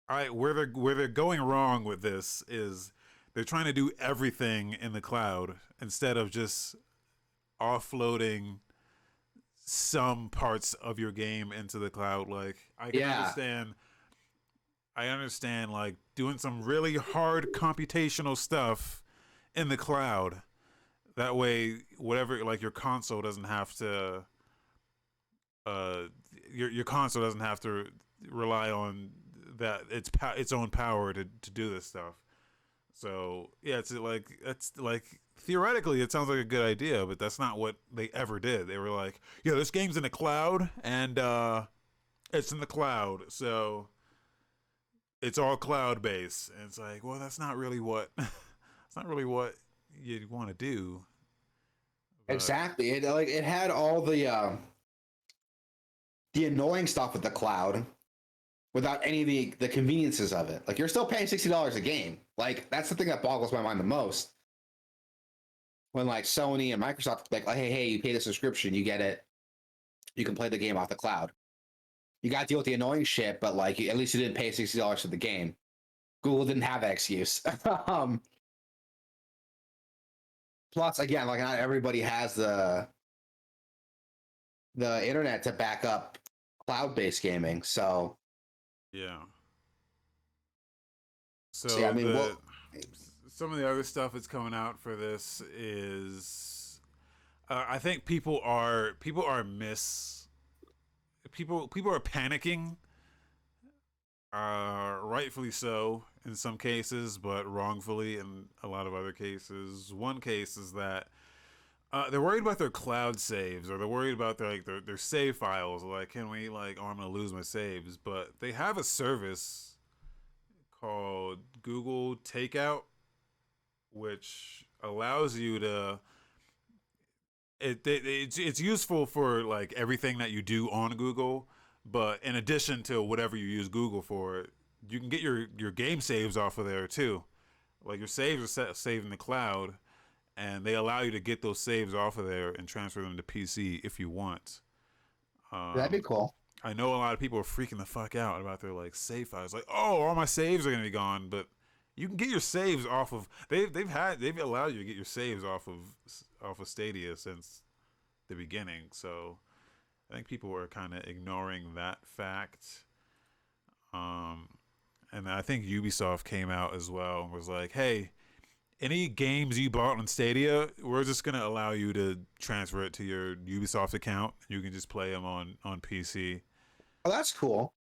I where they're going wrong with this is they're trying to do everything in the cloud instead of just offloading some parts of your game into the cloud. Like Yeah. I understand like doing some really hard computational stuff in the cloud. That way whatever like your console doesn't have to uh your console doesn't have to rely on that its own power to do this stuff. So yeah, it's like theoretically it sounds like a good idea, but that's not what they ever did. They were like, yeah, this game's in the cloud and it's in the cloud, so it's all cloud based. And it's like, well, that's not really what it's not really what you want to do. But Exactly. It like it had all the annoying stuff with the cloud without any of the conveniences of it. Like you're still paying $60 a game. Like that's the thing that boggles my mind the most. When like Sony and Microsoft like, hey, you pay the subscription, you get it, you can play the game off the cloud. You got to deal with the annoying shit, but like at least you didn't pay $60 for the game. Google didn't have that excuse. Plus, again, like not everybody has the internet to back up cloud-based gaming. yeah. So yeah, I So mean, the well, some of the other stuff that's coming out for this is I think people are panicking, rightfully so in some cases, but wrongfully in a lot of other cases. One case is that they're worried about their cloud saves, or they're worried about their save files. Like, can we like, oh, I'm gonna lose my saves? But they have a service called Google Takeout, which allows you to it's useful for like everything that you do on Google, but in addition to whatever you use Google for, you can get your game saves off of there too. Like your saves are saved in the cloud, and they allow you to get those saves off of there and transfer them to PC if you want. that'd be Um, cool. I know a lot of people are freaking the fuck out about their like save files. Like, oh, all my saves are gonna be gone, but you can get your saves off of they've allowed you to get your saves off of Stadia since the beginning. So I think people were kind of ignoring that fact. Um, and I think Ubisoft came out as well and was like, "Hey, any games you bought on Stadia, we're just gonna allow you to transfer it to your Ubisoft account. You can just play them on PC." Oh, that's cool.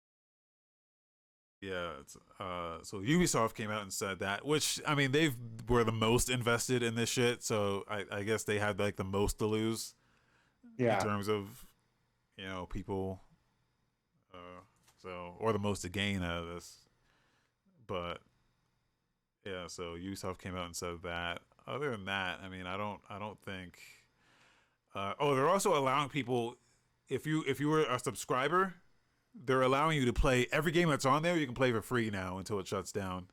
Yeah, so Ubisoft came out and said that, which I mean they were the most invested in this shit, so I guess they had like the most to lose in Yeah, terms of people, uh, so or the most to gain out of this. But yeah, so Ubisoft came out and said that. Other than that, I mean, I don't think. Oh, they're also allowing people, if you were a subscriber, they're allowing you to play every game that's on there. You can play for free now until it shuts down.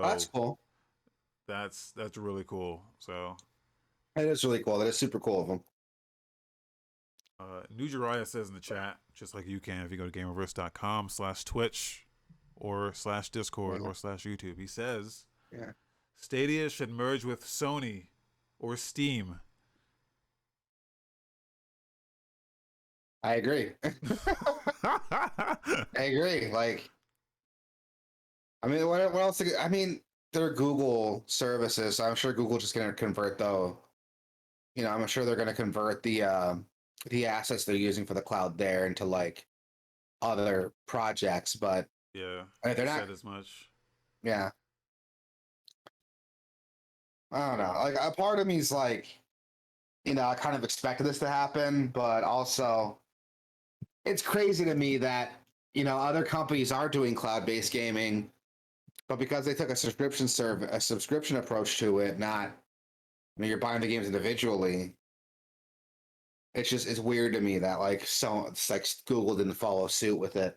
oh, that's So cool. that's really cool. So That is really cool. That is super cool of them. New Jiraiya says in the chat, just like you can if you go to gameoverse.com/Twitch or /Discord Yeah, or /YouTube. He says yeah. Stadia should merge with Sony or Steam. I agree. I agree. Like, I mean, what else? I mean, they're Google services, so I'm sure Google just gonna convert though I'm sure they're going to convert the assets they're using for the cloud there into like other projects, but Yeah, they're they not. said as much. Yeah, I don't know. Like a part of me is like, I kind of expected this to happen, but also it's crazy to me that other companies are doing cloud-based gaming, but because they took a subscription approach to it, not you're buying the games individually. It's weird to me that like it's like Google didn't follow suit with it.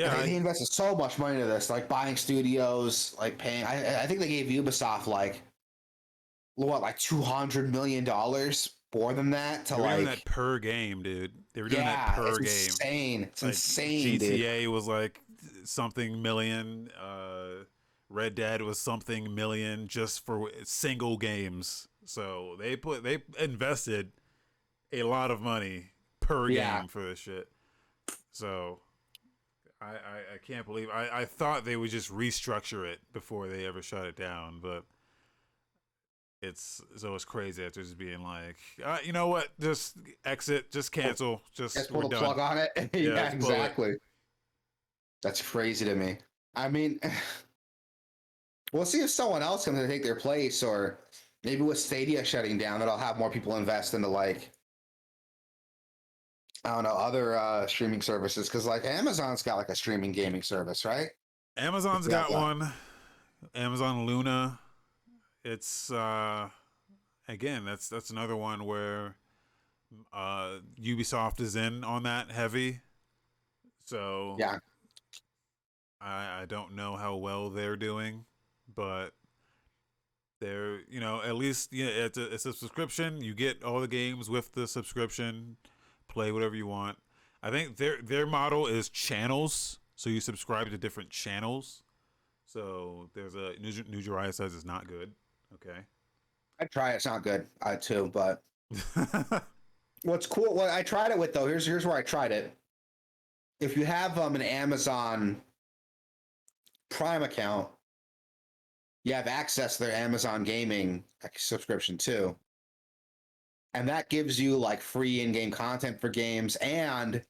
And Yeah, they invested so much money into this, like buying studios, like paying. I think they gave Ubisoft like what, like $200 million, more than that to they were doing that like. per game, dude. They were doing that Yeah, it's per game. insane. It's Like insane, dude. GTA was like something million. Red Dead was something million just for single games. So they invested a lot of money per Yeah, game for this shit. So I can't believe I thought they would just restructure it before they ever shut it down, but it's crazy after just being like, you know what, just exit, just cancel, just just pull we're the done. plug on it. Yeah, Yeah, let's pull it. exactly. That's crazy to me. I mean, we'll see if someone else comes to take their place, or maybe with Stadia shutting down, that'll have more people invest into like, I don't know, other streaming services. Because like Amazon's got like a streaming gaming service, right? I Amazon's forgot got what. one. Amazon Luna. It's again, that's another one where Ubisoft is in on that heavy. So Yeah, I don't know how well they're doing, but they're, at least, yeah, it's a subscription. You get all the games with the subscription. Play whatever you want. I think their model is channels, so you subscribe to different channels. So there's a New Jiraiya says it's not good. Okay. I try it. It's not good, too. But what's cool? What I tried it with though. Here's where I tried it. If you have an Amazon Prime account, you have access to their Amazon Gaming subscription too, and that gives you like free in-game content for games, and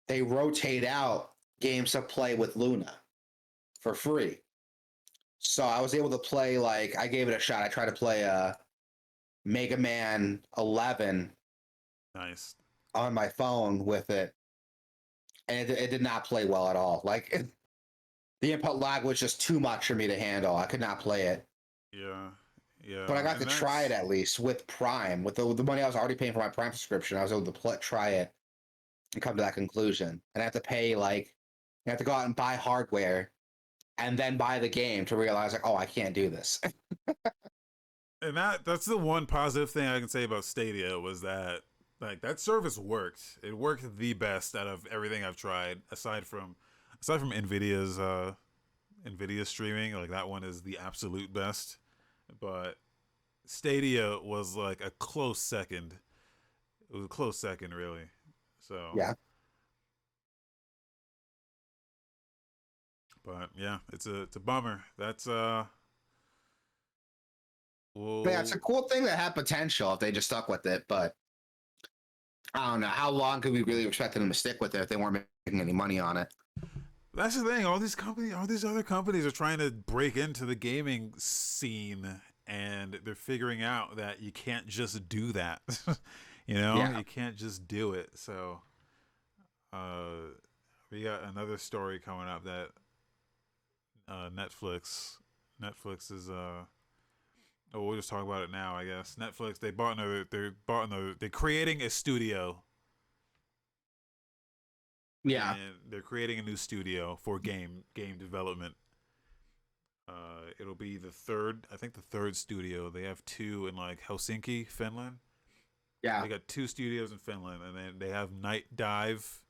they rotate out games to play with Luna for free. So I was able to play, like, I gave it a shot. I tried to play Mega Man 11 Nice. on my phone with it, and it did not play well at all. Like the input lag was just too much for me to handle. I could not play it. Yeah. But I Yeah. got to And try it that's at least with Prime. With the money I was already paying for my Prime subscription, I was able to try it and come to that conclusion. And I have to pay, like, you have to go out and buy hardware and then buy the game to realize, like, oh, I can't do this. that's the one positive thing I can say about Stadia was that, like, that service worked. It worked the best out of everything I've tried, aside from Nvidia streaming. Like, that one is the absolute best. But Stadia was like a close second. It was a close second, really. So, Yeah. but yeah, it's a bummer. That's Yeah, it's a well, cool thing that had potential if they just stuck with it. But I don't know. How long could we really expect them to stick with it if they weren't making any money on it? that's the thing. All these other companies are trying to break into the gaming scene, and they're figuring out that you can't just do that. Yeah. You can't just do it. So, uh, we got another story coming up that Netflix is oh, we'll just talk about it now, I guess. Netflix, they're creating a studio, Yeah. and they're creating a new studio for game development. It'll be I think the third studio. They have two in like Helsinki, Finland. Yeah. They got two studios in Finland, and then they have Night Dive,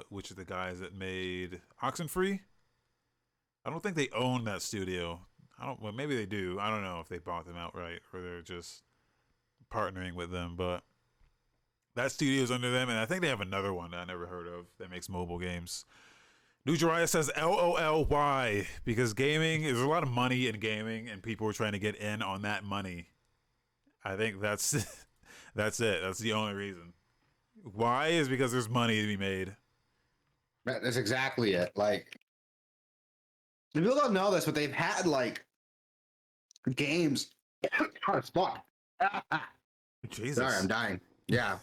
which are the guys that made Oxenfree. I don't think they own that studio. I don't. Well, maybe they do. I don't know if they bought them outright or they're just partnering with them. But that studio's under them, and I think they have another one that I never heard of that makes mobile games. New Jiraiya says LOL, why? Because gaming, there's a lot of money in gaming and people are trying to get in on that money. I think that's that's it. That's the only reason. Why is because there's money to be made. That's exactly it. Like, people don't know this, but they've had like games. Oh, fuck. Jesus. Sorry, I'm dying. Yeah.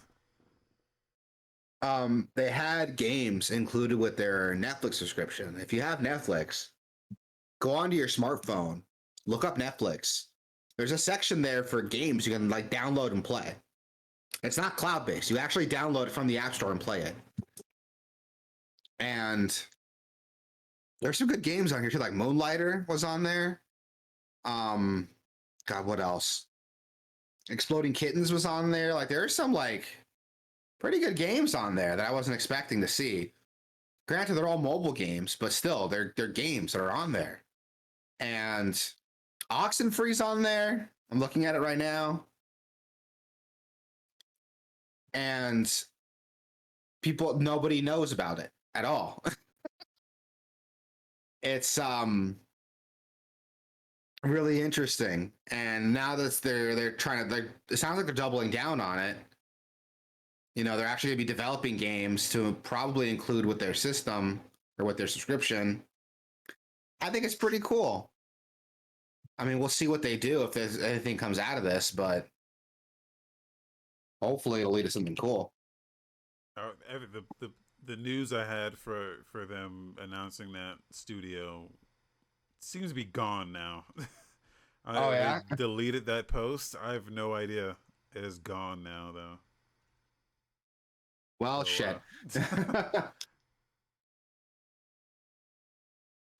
They had games included with their Netflix subscription. If you have Netflix, go onto your smartphone, look up Netflix. There's a section there for games you can like download and play. It's not cloud-based. You actually download it from the App Store and play it. And there's some good games on here too. Like Moonlighter was on there. God, what else? Exploding Kittens was on there. Like there's some like pretty good games on there that I wasn't expecting to see. Granted, they're all mobile games, but still, they're games that are on there. And Oxenfree's on there. I'm looking at it right now. And nobody knows about it at all. It's really interesting. And now that they're trying to, it sounds like they're doubling down on it. You know, they're actually going to be developing games to probably include with their system or with their subscription. I think it's pretty cool. I mean, we'll see what they do if there's anything comes out of this, but hopefully it'll lead to something cool. The news I had for them announcing that studio seems to be gone now. Oh yeah, I deleted that post. I have no idea. It is gone now, though. well, So, shit.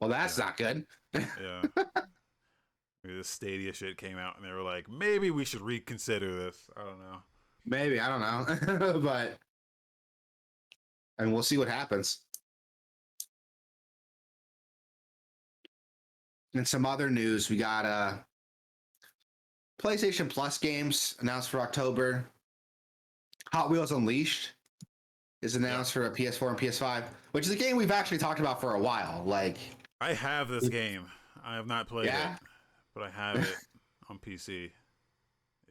Well, that's yeah, not good. yeah. Maybe the Stadia shit came out, and they were like, maybe we should reconsider this. I don't know. Maybe, I don't know. But and we'll see what happens. And some other news, we got PlayStation Plus games announced for October. Hot Wheels Unleashed is announced for a PS4 and PS5, which is a game we've actually talked about for a while. Like, I have this game. I have not played yeah, it, but I have it on PC.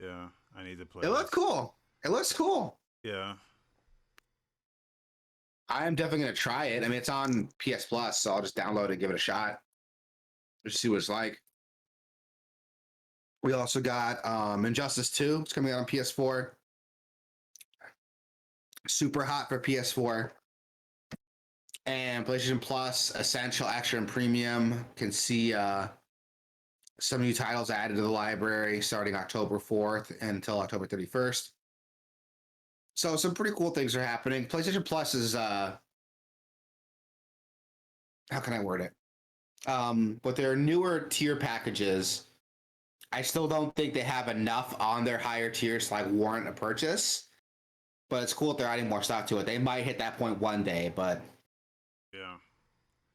Yeah, I need to play it looked this. cool. It looks cool. Yeah. I am definitely gonna try it. I mean, it's on PS Plus, so I'll just download it and give it a shot. Just see what it's like. We also got Injustice 2. It's coming out on PS4. Super hot for PS4. And PlayStation Plus, Essential, Extra, and Premium can see some new titles added to the library starting October 4th until October 31st. So some pretty cool things are happening. PlayStation Plus is how can I word it? With their newer tier packages, I still don't think they have enough on their higher tiers to like warrant a purchase. But it's cool if they're adding more stuff to it. They might hit that point one day, but Yeah.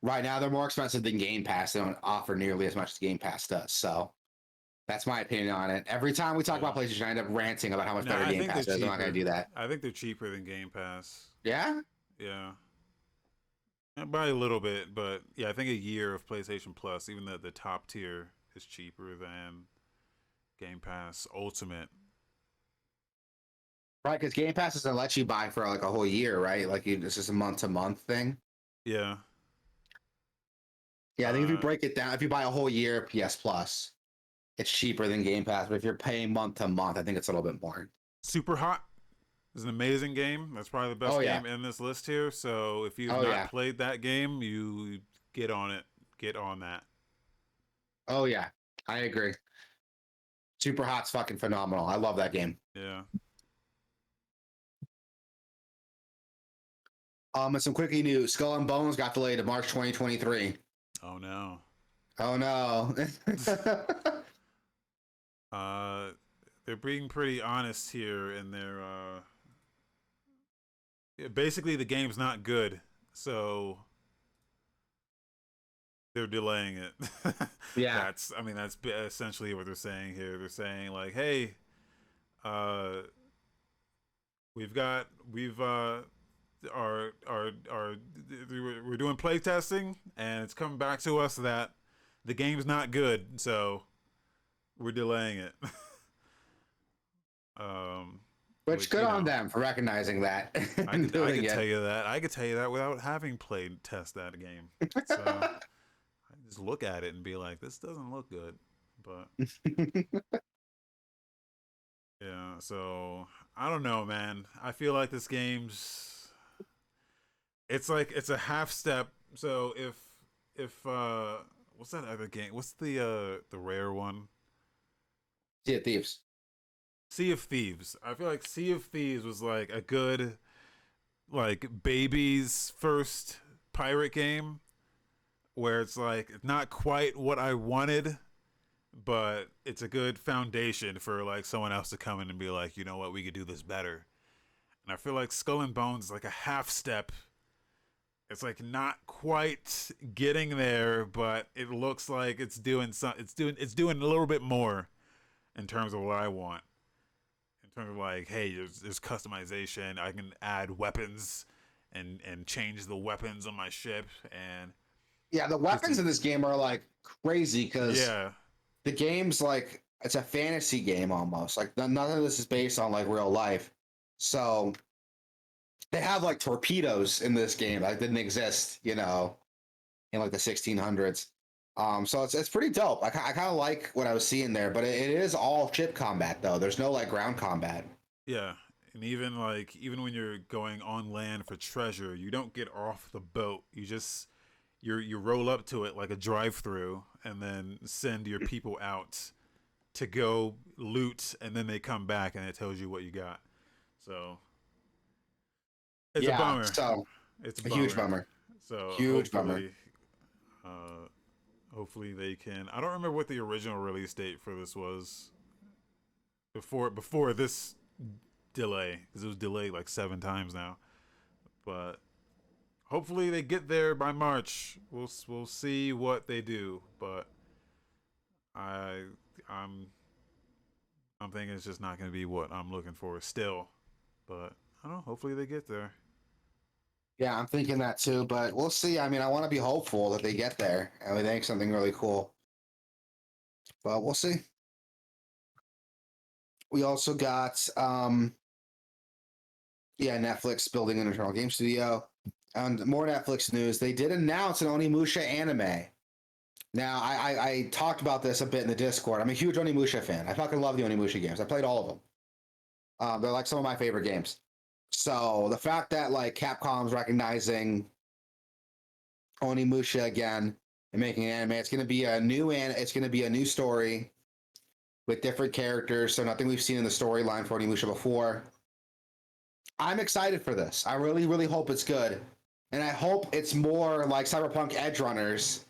right now they're more expensive than Game Pass. They don't offer nearly as much as Game Pass does. So that's my opinion on it. Every time we talk about PlayStation, I end up ranting about how much better Game Pass is. I'm not going to do that. I think they're cheaper than Game Pass. Yeah? Yeah. By a little bit, but yeah, I think a year of PlayStation Plus, even the top tier, is cheaper than Game Pass Ultimate. Right, because Game Pass doesn't let you buy for like a whole year, right? Like it's just a month-to-month thing. Yeah. Yeah, I think if you break it down, if you buy a whole year of PS Plus, it's cheaper than Game Pass. But if you're paying month-to-month, I think it's a little bit more. Super Hot is an amazing game. That's probably the best game in this list here. So if you've not played that game, you get on it. Get on that. Oh yeah, I agree. Super Hot's fucking phenomenal. I love that game. Yeah. And some quickie news. Skull and Bones got delayed to March 2023. Oh no. Oh no. They're being pretty honest here in their basically the game's not good, so they're delaying it. Yeah. That's essentially what they're saying here. They're saying like, hey, we've we're doing play testing, and it's coming back to us that the game's not good, so we're delaying it. um, Which which good on them for recognizing that and I doing could tell it. you that. I could tell you that without having played test that game. So I just look at it and be like, this doesn't look good. But yeah, so I don't know, man. I feel like this game's it's like it's a half step. So if what's that other game? What's the rare one? Sea of Thieves. Sea of Thieves. I feel like Sea of Thieves was like a good like baby's first pirate game where it's like not quite what I wanted, but it's a good foundation for like someone else to come in and be like, you know what, we could do this better. And I feel like Skull and Bones is like a half step. It's like not quite getting there, but it looks like it's doing some. It's doing a little bit more in terms of what I want. In terms of like, hey, there's customization. I can add weapons and change the weapons on my ship and Yeah, the weapons in this game are like crazy because yeah, the game's like it's a fantasy game almost. Like none of this is based on like real life. So they have like torpedoes in this game that didn't exist, in like the 1600s. So it's pretty dope. I kind of like what I was seeing there, but it is all ship combat though. There's no like ground combat. yeah. And even when you're going on land for treasure, you don't get off the boat. You roll up to it like a drive-through and then send your people out to go loot, and then they come back and it tells you what you got. So it's a Yeah, bummer. so It's a a huge bummer. bummer. So Huge bummer. uh, hopefully they can. I don't remember what the original release date for this was before this delay, because it was delayed like 7 times now. But hopefully they get there by March. We'll see what they do, but I I'm I'm thinking it's just not going to be what I'm looking for still. But I don't know. Hopefully they get there. Yeah, I'm thinking that too, but we'll see. I mean, I want to be hopeful that they get there and we think something really cool, but we'll see. We also got, yeah, Netflix building an internal game studio. And more Netflix news. They did announce an Onimusha anime. Now, I talked about this a bit in the Discord. I'm a huge Onimusha fan. I fucking love the Onimusha games. I played all of them. They're like some of my favorite games. So the fact that like Capcom's recognizing Onimusha again and making an anime, it's going to be a new story with different characters. So nothing we've seen in the storyline for Onimusha before. I'm excited for this. I really, really hope it's good. And I hope it's more like Cyberpunk Edge Runners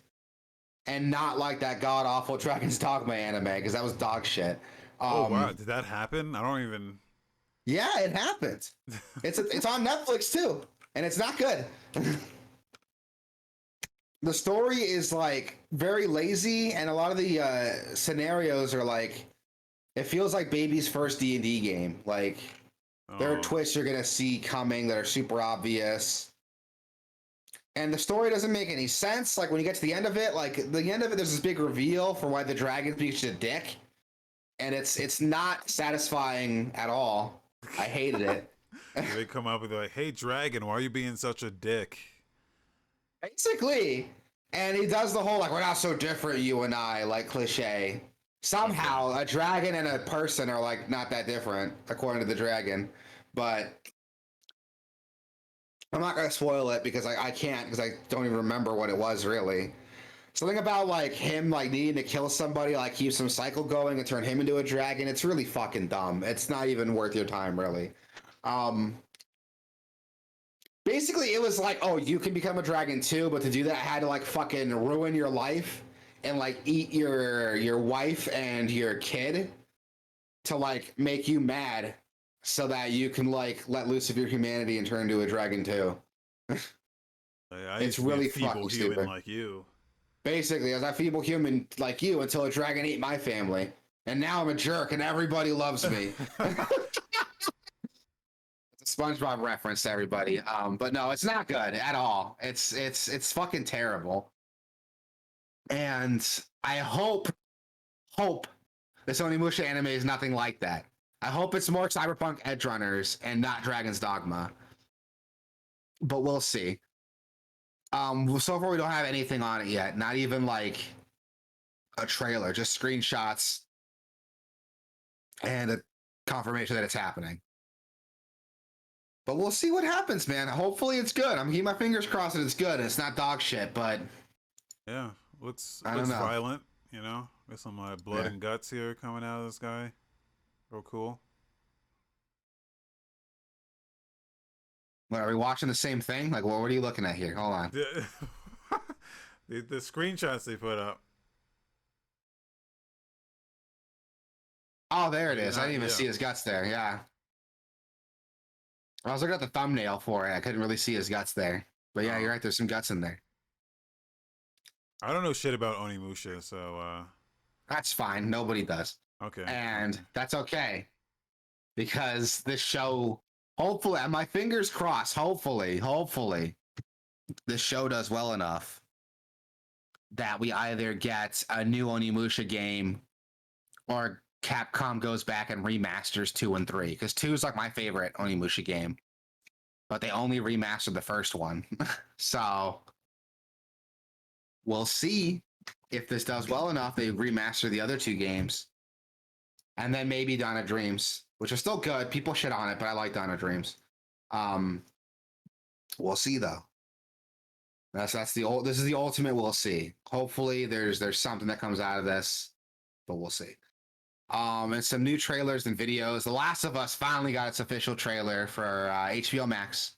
and not like that god awful Dragon's Dogma anime because that was dog shit. Oh wow, did that happen? I don't even. Yeah, it happened. It's on Netflix too, and it's not good. The story is like very lazy, and a lot of the scenarios are like it feels like baby's first D&D game. Like there are Oh, twists you're gonna see coming that are super obvious. And the story doesn't make any sense. Like when you get to the end of it, there's this big reveal for why the dragon beats a dick, and it's not satisfying at all. I hated it. they come up with like, "Hey, dragon, why are you being such a dick?" Basically, and he does the whole like we're not so different, you and I, like cliche. Somehow, a dragon and a person are like not that different according to the dragon, but I'm not gonna spoil it because I can't because I don't even remember what it was really. Something about like him like needing to kill somebody like keep some cycle going and turn him into a dragon. It's really fucking dumb. It's not even worth your time really. Um, Basically, it was like, oh, you can become a dragon too, but to do that, I had to like fucking ruin your life and like eat your wife and your kid to like make you mad so that you can like let loose of your humanity and turn into a dragon too. Like, I used It's to be a really feeble fucking human stupid. like you. Basically, I was a feeble human like you until a dragon ate my family, and now I'm a jerk and everybody loves me. It's a SpongeBob reference to everybody. But no, it's not good at all. It's fucking terrible. And I hope this Onimusha anime is nothing like that. I hope it's more Cyberpunk Edge Runners and not Dragon's Dogma. But we'll see. So far we don't have anything on it yet. Not even like a trailer, just screenshots and a confirmation that it's happening. But we'll see what happens, man. Hopefully it's good. I'm keeping my fingers crossed that it's good and it's not dog shit, but Yeah, looks I don't know. violent, you know? There's some blood and guts here coming out of this guy. Real cool. What, are we watching the same thing? Like, what are you looking at here? Hold on. The screenshots they put up. Oh, there it is. I didn't even see his guts there. Yeah. I was looking at the thumbnail for it. I couldn't really see his guts there. But yeah, you're right. There's some guts in there. I don't know shit about Onimusha, so that's fine. Nobody does. Okay. And that's okay. Because this show, hopefully, my fingers crossed, hopefully, this show does well enough that we either get a new Onimusha game or Capcom goes back and remasters 2 and 3. Because 2 is like my favorite Onimusha game. But they only remastered the first one. So we'll see if this does well enough. They remaster the other 2 games. And then maybe Dawn of Dreams, which are still good. People shit on it, but I like Dawn of Dreams. We'll see though. This is the ultimate we'll see. Hopefully there's something that comes out of this, but we'll see. And some new trailers and videos. The Last of Us finally got its official trailer for HBO Max.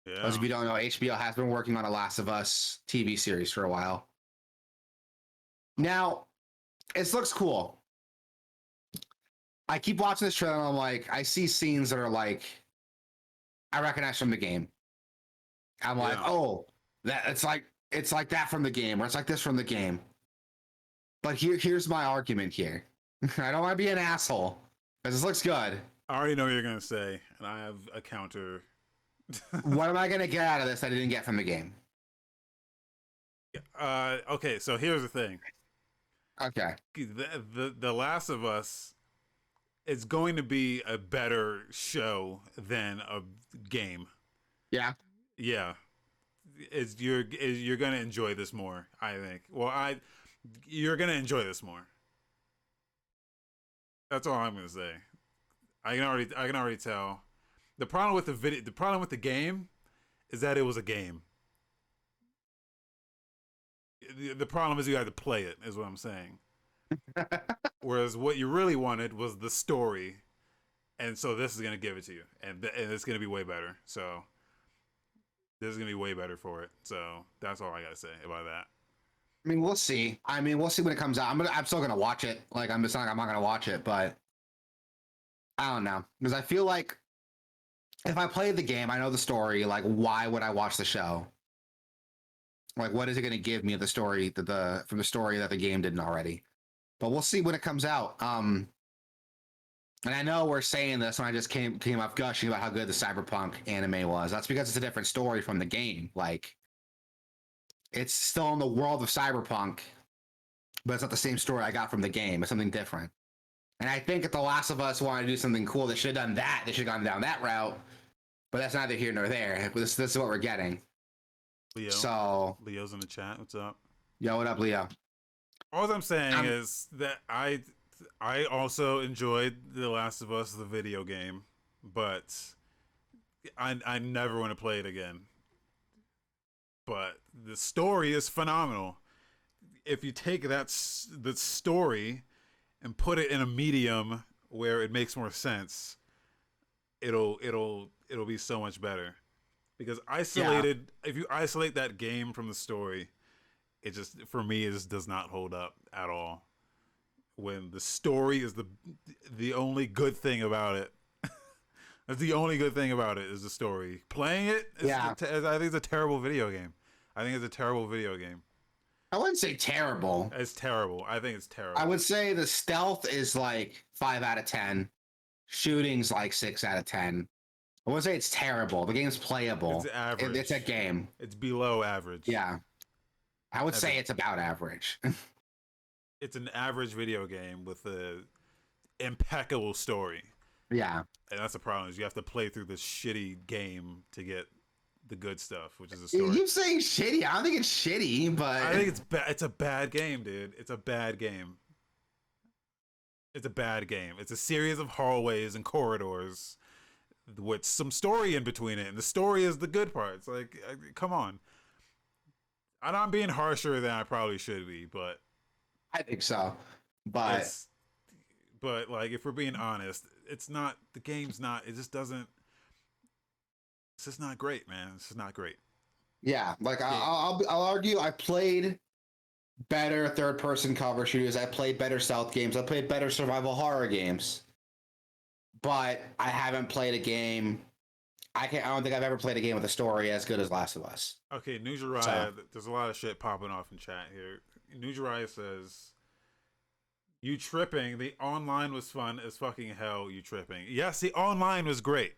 Yeah. Those of you who don't know, HBO has been working on a Last of Us TV series for a while. Now, it looks cool. I keep watching this trailer and I'm like, I see scenes that are like, I recognize from the game. I'm like, oh, that it's like that from the game, or it's like this from the game. But here's my argument here. I don't want to be an asshole because this looks good. I already know what you're gonna say, and I have a counter. What am I gonna get out of this that I didn't get from the game? Okay, so here's the thing. Okay. The Last of Us is going to be a better show than a game. Yeah. Yeah. You're gonna enjoy this more, I think. Well, you're gonna enjoy this more. That's all I'm gonna say. I can already tell. The problem with the problem with the game is that it was a game. The problem is you had to play it, is what I'm saying. Whereas what you really wanted was the story, and so this is gonna give it to you, and it's gonna be way better. So this is gonna be way better for it. So that's all I gotta say about that. I mean, we'll see. We'll see when it comes out. I'm still gonna watch it. Like, I'm not gonna watch it, but I don't know, because I feel like if I play the game, I know the story. Like, why would I watch the show? Like, what is it gonna give me the story from the story that the game didn't already? But we'll see when it comes out. And I know we're saying this when I just came up gushing about how good the Cyberpunk anime was. That's because it's a different story from the game. Like, it's still in the world of Cyberpunk, but it's not the same story I got from the game. It's something different. And I think if The Last of Us wanted to do something cool, they should have done that. They should have gone down that route. But that's neither here nor there. This is what we're getting. Leo. So Leo's in the chat. What's up? Yo, what up, Leo? All I'm saying is that I also enjoyed The Last of Us, the video game, but I never want to play it again. But the story is phenomenal. If you take the story and put it in a medium where it makes more sense, it'll be so much better. Because if you isolate that game from the story, it just, for me, it just does not hold up at all. When the story is the only good thing about it. That's the only good thing about it, is the story. Playing it, I think it's a terrible video game. I wouldn't say terrible. It's terrible. I think it's terrible. I would say the stealth is like 5 out of 10. Shooting's like 6 out of 10. I wouldn't say it's terrible. The game's playable. It's average. It's a game. It's below average. Yeah. I would say it's about average. It's an average video game with a impeccable story. Yeah. And that's the problem is you have to play through this shitty game to get the good stuff, which is the story. You saying shitty? I don't think it's shitty, but I think it's it's a bad game, dude. It's a bad game. It's a bad game. It's a series of hallways and corridors with some story in between it, and the story is the good parts. Like, come on. I know I'm being harsher than I probably should be, but I think so. But like, if we're being honest, it's not. The game's not. It just doesn't. It's just not great, man. It's just not great. yeah, like I'll argue. I played better third-person cover shooters. I played better stealth games. I played better survival horror games. But I haven't played a game. I don't think I've ever played a game with a story as good as Last of Us. Okay, Nujariah, there's a lot of shit popping off in chat here. Nujariah says, "You tripping? The online was fun as fucking hell. You tripping? Yes, the online was great,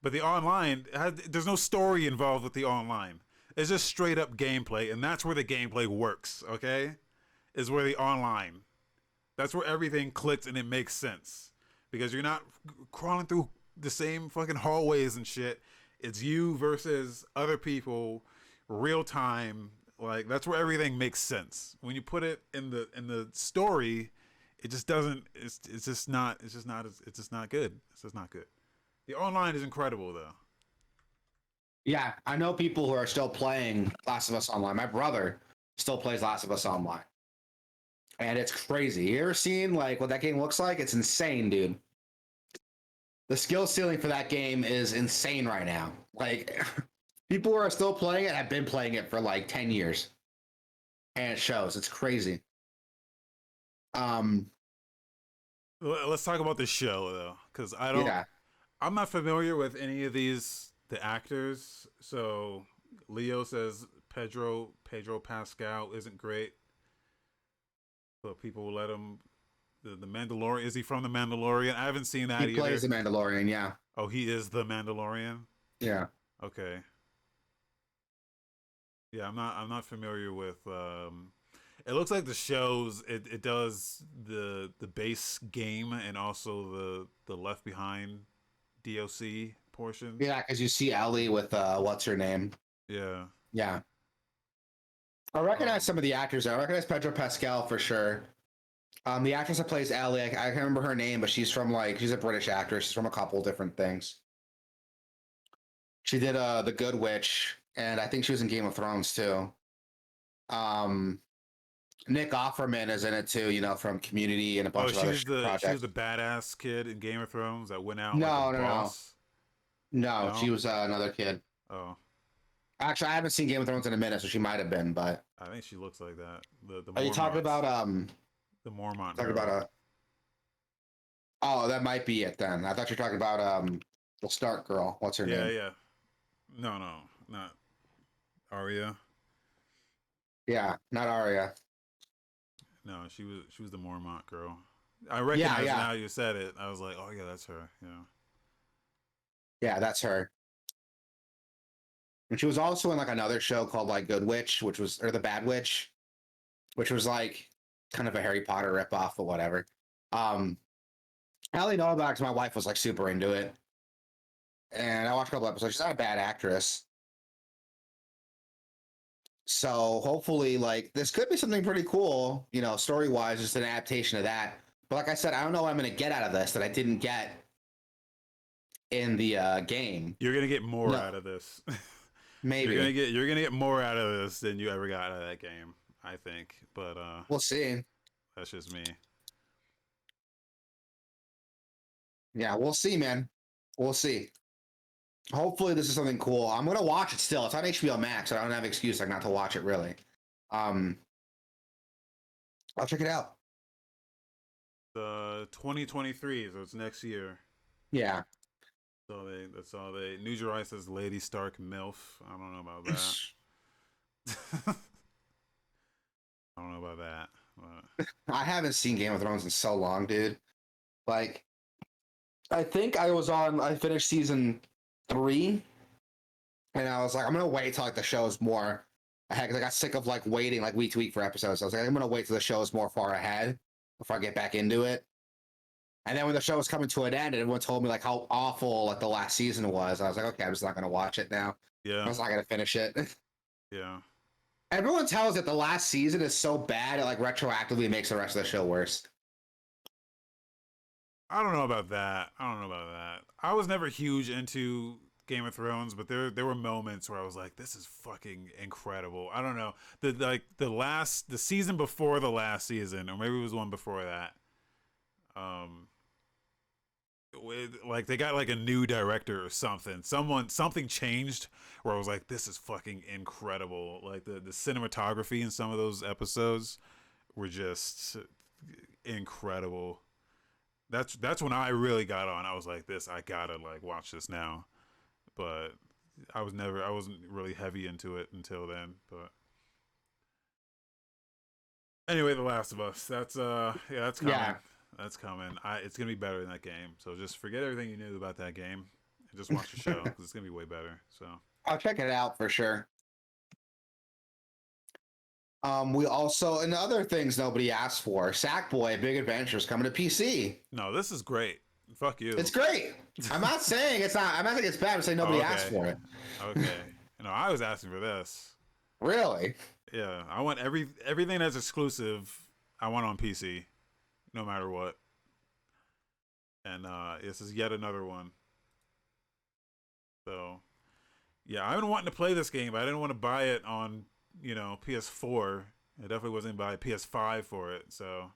but the online there's no story involved with the online. It's just straight up gameplay, and that's where the gameplay works. Okay, is where the online. That's where everything clicks and it makes sense because you're not crawling through the same fucking hallways and shit. It's you versus other people, real time. Like, that's where everything makes sense. When you put it in the story, it just doesn't. It's just not. It's just not. It's just not good. It's just not good. The online is incredible though. Yeah, I know people who are still playing Last of Us Online. My brother still plays Last of Us Online, and it's crazy. You ever seen like what that game looks like? It's insane, dude. The skill ceiling for that game is insane right now. Like, people who are still playing it have been playing it for like 10 years. And it shows. It's crazy. Let's talk about the show though, because I don't. Yeah. I'm not familiar with any of the actors. So Leo says Pedro Pascal isn't great, but people will let him. The Mandalorian, is he from the Mandalorian? I haven't seen that either. He plays the Mandalorian, yeah. Oh, he is the Mandalorian? Yeah. Okay. Yeah, I'm not familiar with it looks like the shows it does the base game and also the Left Behind DLC portion. Yeah, because you see Ellie with what's her name? Yeah. Yeah. I recognize some of the actors. I recognize Pedro Pascal for sure. The actress that plays Ellie, I can't remember her name, but she's a British actress. She's from a couple different things. She did The Good Witch, and I think she was in Game of Thrones too. Nick Offerman is in it too, you know, from Community and a bunch of other projects. She was the badass kid in Game of Thrones that went out No, like a boss. No, she was another kid. Oh. Actually, I haven't seen Game of Thrones in a minute, so she might have been, but I think she looks like that. Are you talking about the Mormont? Talking about Oh, that might be it then. I thought you were talking about the Stark girl. What's her name? Yeah. No, not Arya. Yeah, not Arya. No, she was the Mormont girl. I recognize now you said it. I was like, oh yeah, that's her. Yeah. Yeah, that's her. And she was also in like another show called like Good Witch, or The Bad Witch, which was like kind of a Harry Potter ripoff, but whatever. I only know about it because my wife was like super into it. And I watched a couple episodes. She's not a bad actress. So hopefully, like, this could be something pretty cool, you know, story-wise, just an adaptation of that. But like I said, I don't know what I'm going to get out of this that I didn't get in the game. You're gonna get more out of this. Maybe you're gonna get more out of this than you ever got out of that game, I think. But we'll see. That's just me. Yeah, we'll see, man. We'll see. Hopefully this is something cool. I'm gonna watch it still. It's on HBO Max. So I don't have an excuse like not to watch it really. I'll check it out. 2023, so it's next year. Yeah. So that's all they. Nujari says Lady Stark MILF. I don't know about that. I don't know about that. But... I haven't seen Game of Thrones in so long, dude. Like, think I finished season 3, and I was like, I'm gonna wait till like the show's more ahead because I got sick of like waiting like week to week for episodes. So I was like, I'm gonna wait till the show's more far ahead before I get back into it. And then when the show was coming to an end, and everyone told me like how awful like the last season was, I was like, okay, I'm just not gonna watch it now. I Yeah, was not gonna finish it. yeah. Everyone tells that the last season is so bad it like retroactively makes the rest of the show worse. I don't know about that. I don't know about that. I was never huge into Game of Thrones, but there were moments where I was like, "This is fucking incredible." I don't know the season before the last season, or maybe it was one before that. Um, like they got like a new director or something. Something changed where I was like, "This is fucking incredible." Like the cinematography in some of those episodes were just incredible. That's when I really got on. I was like, "This, I gotta like watch this now." But I wasn't really heavy into it until then. But anyway, The Last of Us. Yeah, that's coming. Yeah, That's coming. It's gonna be better than that game. So just forget everything you knew about that game and just watch the show because it's gonna be way better. So I'll check it out for sure. We also, and other things nobody asked for, Sackboy Big Adventures coming to PC. no, this is great. Fuck you. It's great. I'm not saying it's not. I'm not saying it's bad. I'm saying Oh, nobody asked okay, for it. okay. I was asking for this. Really? Yeah, I want everything that's exclusive. I want on PC, no matter what. And this is yet another one. So yeah, I've been wanting to play this game, but I didn't want to buy it on PS4. I definitely wasn't buy PS5 for it. So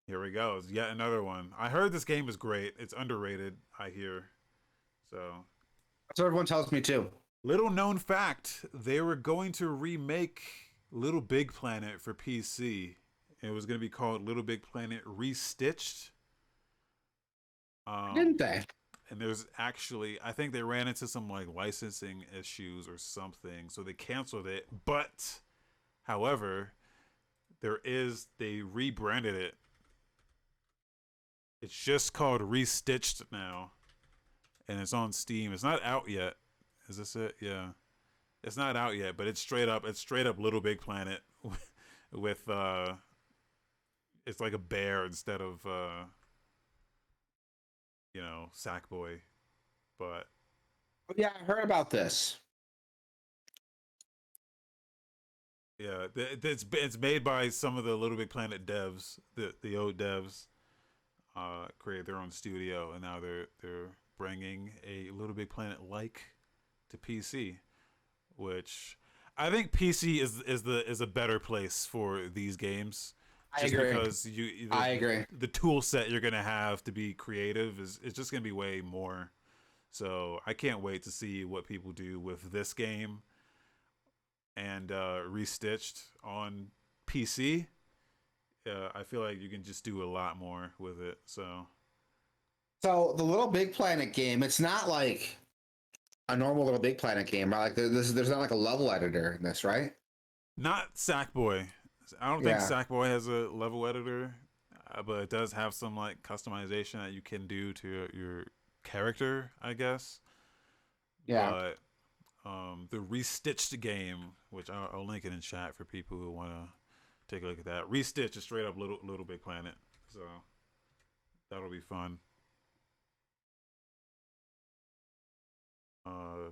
here we go. It's yet another one. I heard this game is great. It's underrated, I hear. So That's what everyone tells me too. little known fact: they were going to remake Little Big Planet for PC. It was going to be called Little Big Planet Restitched. Didn't they? And there's actually, I think they ran into some like licensing issues or something, so they canceled it. But however, they rebranded it. It's just called Restitched now, and it's on Steam. It's not out yet. Is this it? Yeah, it's not out yet, but it's straight up Little Big Planet with it's like a bear instead of Sackboy. But Yeah, I heard about this. yeah, it's made by some of the Little Big Planet devs, the old devs, created their own studio, and now they're bringing a Little Big Planet like to PC, which I think PC is a better place for these games, I just agree. because I agree. the tool set you're gonna have to be creative is it's just gonna be way more. So I can't wait to see what people do with this game and Restitched on PC. I feel like you can just do a lot more with it. So So the Little Big Planet game, it's not like a normal Little Big Planet game, right? Like there's not like a level editor in this, right? not Sackboy. I don't think Yeah. Sackboy has a level editor, but it does have some like customization that you can do to your character, I guess. Yeah. But the Restitched game, which I'll link it in chat for people who want to take a look at that. Restitch is straight up Little Big Planet, so that'll be fun.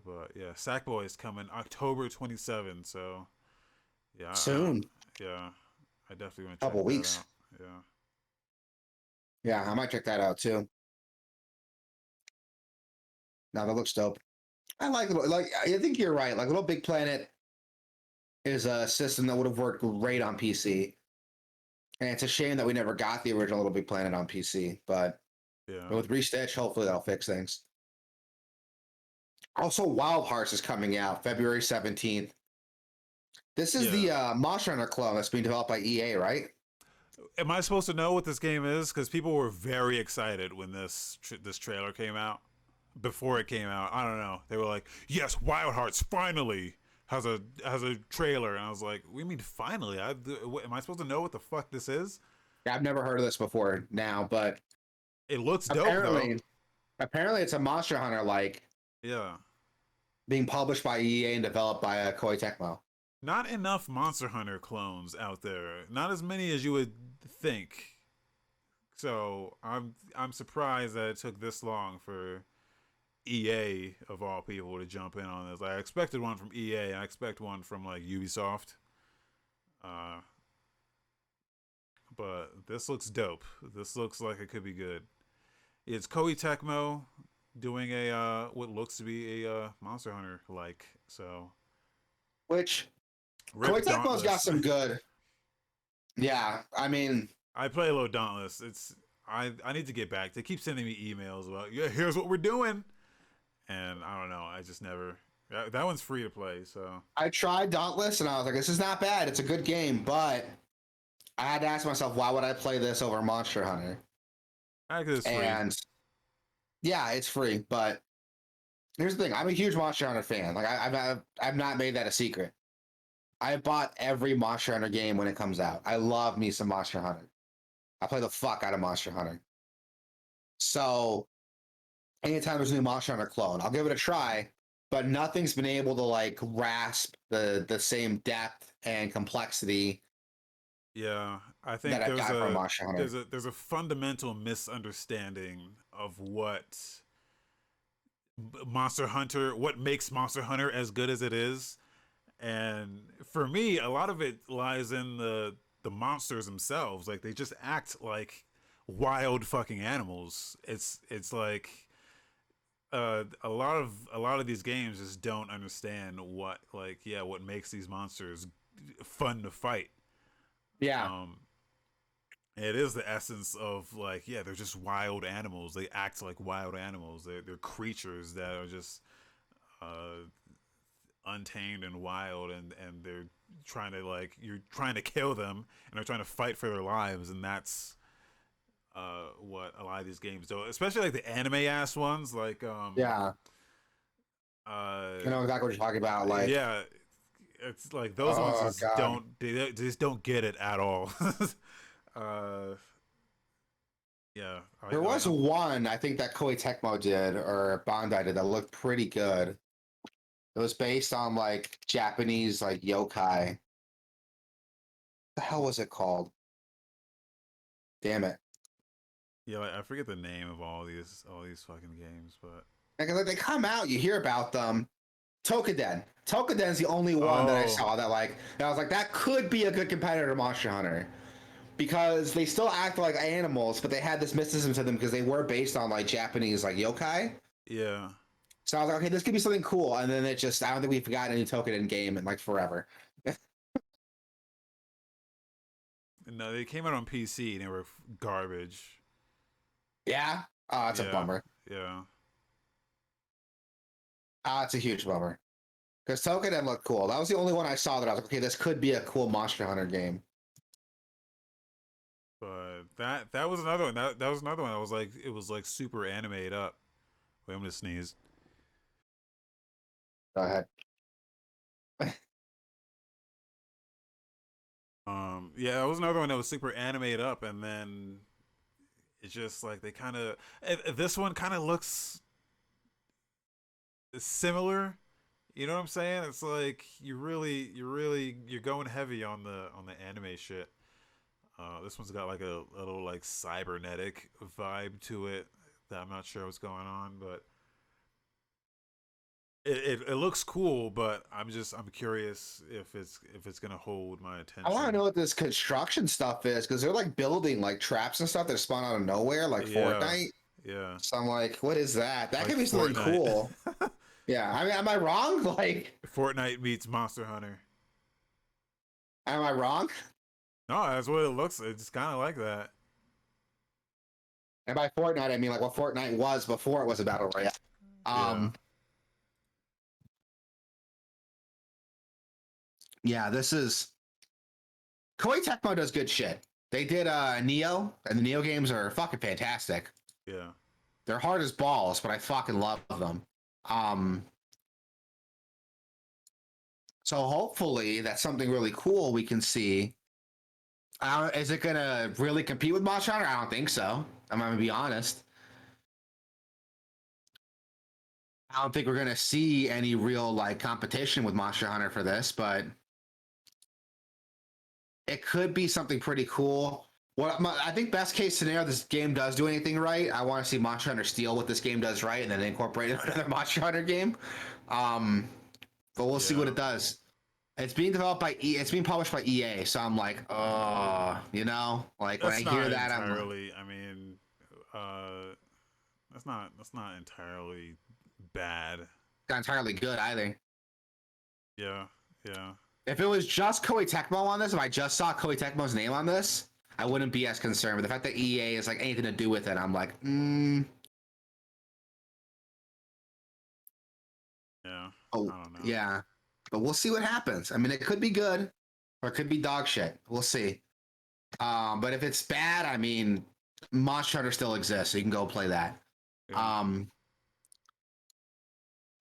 But yeah, Sackboy is coming October 27th, so yeah, Soon. yeah, I definitely want to check Couple that weeks. out. Yeah, Yeah, I might check that out too. Now that looks dope. I like I think you're right. Like Little Big Planet is a system that would have worked great on PC. And it's a shame that we never got the original Little Big Planet on PC. But yeah, with Restitch, hopefully that'll fix things. Also, Wild Hearts is coming out February 17th. This is yeah. the Monster Hunter clone that's being developed by EA, right? Am I supposed to know what this game is? Because people were very excited when this trailer came out. Before it came out, I don't know. They were like, "Yes, Wild Hearts finally has a trailer," and I was like, "We mean finally? Am I supposed to know what the fuck this is?" Yeah, I've never heard of this before now, but It looks dope though. Apparently, it's a Monster Hunter like Yeah. being published by EA and developed by Koei Tecmo. Not enough Monster Hunter clones out there. Not as many as you would think. So I'm surprised that it took this long for EA of all people to jump in on this. I expected one from EA. I expect one from like Ubisoft. Uh, but this looks dope. This looks like it could be good. It's Koei Tecmo doing a what looks to be a Monster Hunter like. So Which Rip Koei Tecmo's got Dauntless. some good. Yeah, I mean, I play a little Dauntless. I need to get back. They keep sending me emails about yeah, here's what we're doing, and I don't know. I just never. That one's free to play, so I tried Dauntless and I was like, this is not bad. It's a good game, but I had to ask myself, why would I play this over Monster Hunter? it's free. And yeah, it's free, but here's the thing: I'm a huge Monster Hunter fan. Like I've not made that a secret. I bought every Monster Hunter game when it comes out. I love me some Monster Hunter. I play the fuck out of Monster Hunter. So anytime there's a new Monster Hunter clone, I'll give it a try. But nothing's been able to like grasp the same depth and complexity Yeah, I think that I've got from Monster Hunter. there's a fundamental misunderstanding of what Monster Hunter, what makes Monster Hunter as good as it is. And for me, a lot of it lies in the monsters themselves. Like they just act like wild fucking animals. It's like a lot of these games just don't understand what like yeah what makes these monsters fun to fight. Yeah. Um, it is the essence of like yeah they're just wild animals. They act like wild animals. They're creatures that are just uh untamed and wild, and they're trying to like you're trying to kill them and they're trying to fight for their lives, and that's what a lot of these games do, especially like the anime ass ones like Yeah. I know exactly what you're talking about. Like, yeah, it's like those ones oh just god, they just don't get it at all. uh yeah there was one I think that Koei Tecmo did or Bandai did that looked pretty good. It was based on like Japanese like yokai. What the hell was it called? Damn it! yeah like, I forget the name of all these fucking games, but Because like they come out, you hear about them. Tokaden. Tokaden's the only one that I oh saw that like that I was like that could be a good competitor to Monster Hunter because they still act like animals, but they had this mysticism to them because they were based on like Japanese like yokai. yeah. So I was like, okay, this could be something cool. And then it just I don't think we've gotten any Tokaden game in like forever. No, they came out on PC and they were garbage. Yeah. It's a Yeah, bummer. yeah. It's a huge bummer. Because Tokaden looked cool. That was the only one I saw that I was like, okay, this could be a cool Monster Hunter game. But that was another one. That was another one. I was like, it was like super animated up. Wait, I'm gonna sneeze. Go ahead. Yeah, that was another one that was super animated up, and then it's just like they kind of. This one kind of looks similar. You know what I'm saying? It's like you're going heavy on the anime shit. This one's got like a little like cybernetic vibe to it that I'm not sure what's going on, but it looks cool. But I'm curious if it's gonna hold my I want to attention. know what this construction stuff is because they're like building like traps and stuff that spawn out of nowhere, like Yeah, Fortnite. yeah, So I'm like, what is that? That like could be something Fortnite. cool. Yeah. I mean, am I wrong? Like, Fortnite meets Monster Hunter. am I wrong? No, that's what it looks. It's kind of like that. And by Fortnite, I mean like what Fortnite was before it was a battle royale. Yeah, Um, yeah, this is Koei Tecmo does good shit. They did Neo, and the Neo games are fucking fantastic. yeah. They're hard as balls, but I fucking love them. Um, so hopefully that's something really cool we can see. Is it gonna really compete with Monster Hunter? I don't think so. I'm gonna be honest. I don't think we're gonna see any real like competition with Monster Hunter for this, but it could be something pretty cool. I think best case scenario, this game does do anything right. I want to see Monster Hunter steal what this game does right, and then incorporate it in another Monster Hunter game. Um, but we'll see what Yeah. it does. It's being developed by it's being published by EA, so I'm like, like when I That's hear not that, I'm like, entirely. I mean, uh, that's not entirely bad. not entirely good either. Yeah, yeah, If it was just Koei Tecmo on this, if I just saw Koei Tecmo's name on this, I wouldn't be as concerned. But the fact that EA is like anything to do with it, I'm like, yeah. oh I don't know. yeah. But we'll see what happens. I mean, it could be good or it could be dog shit. We'll see. But if it's bad, I mean, Monster Hunter still exists, so you can go play that. Yeah.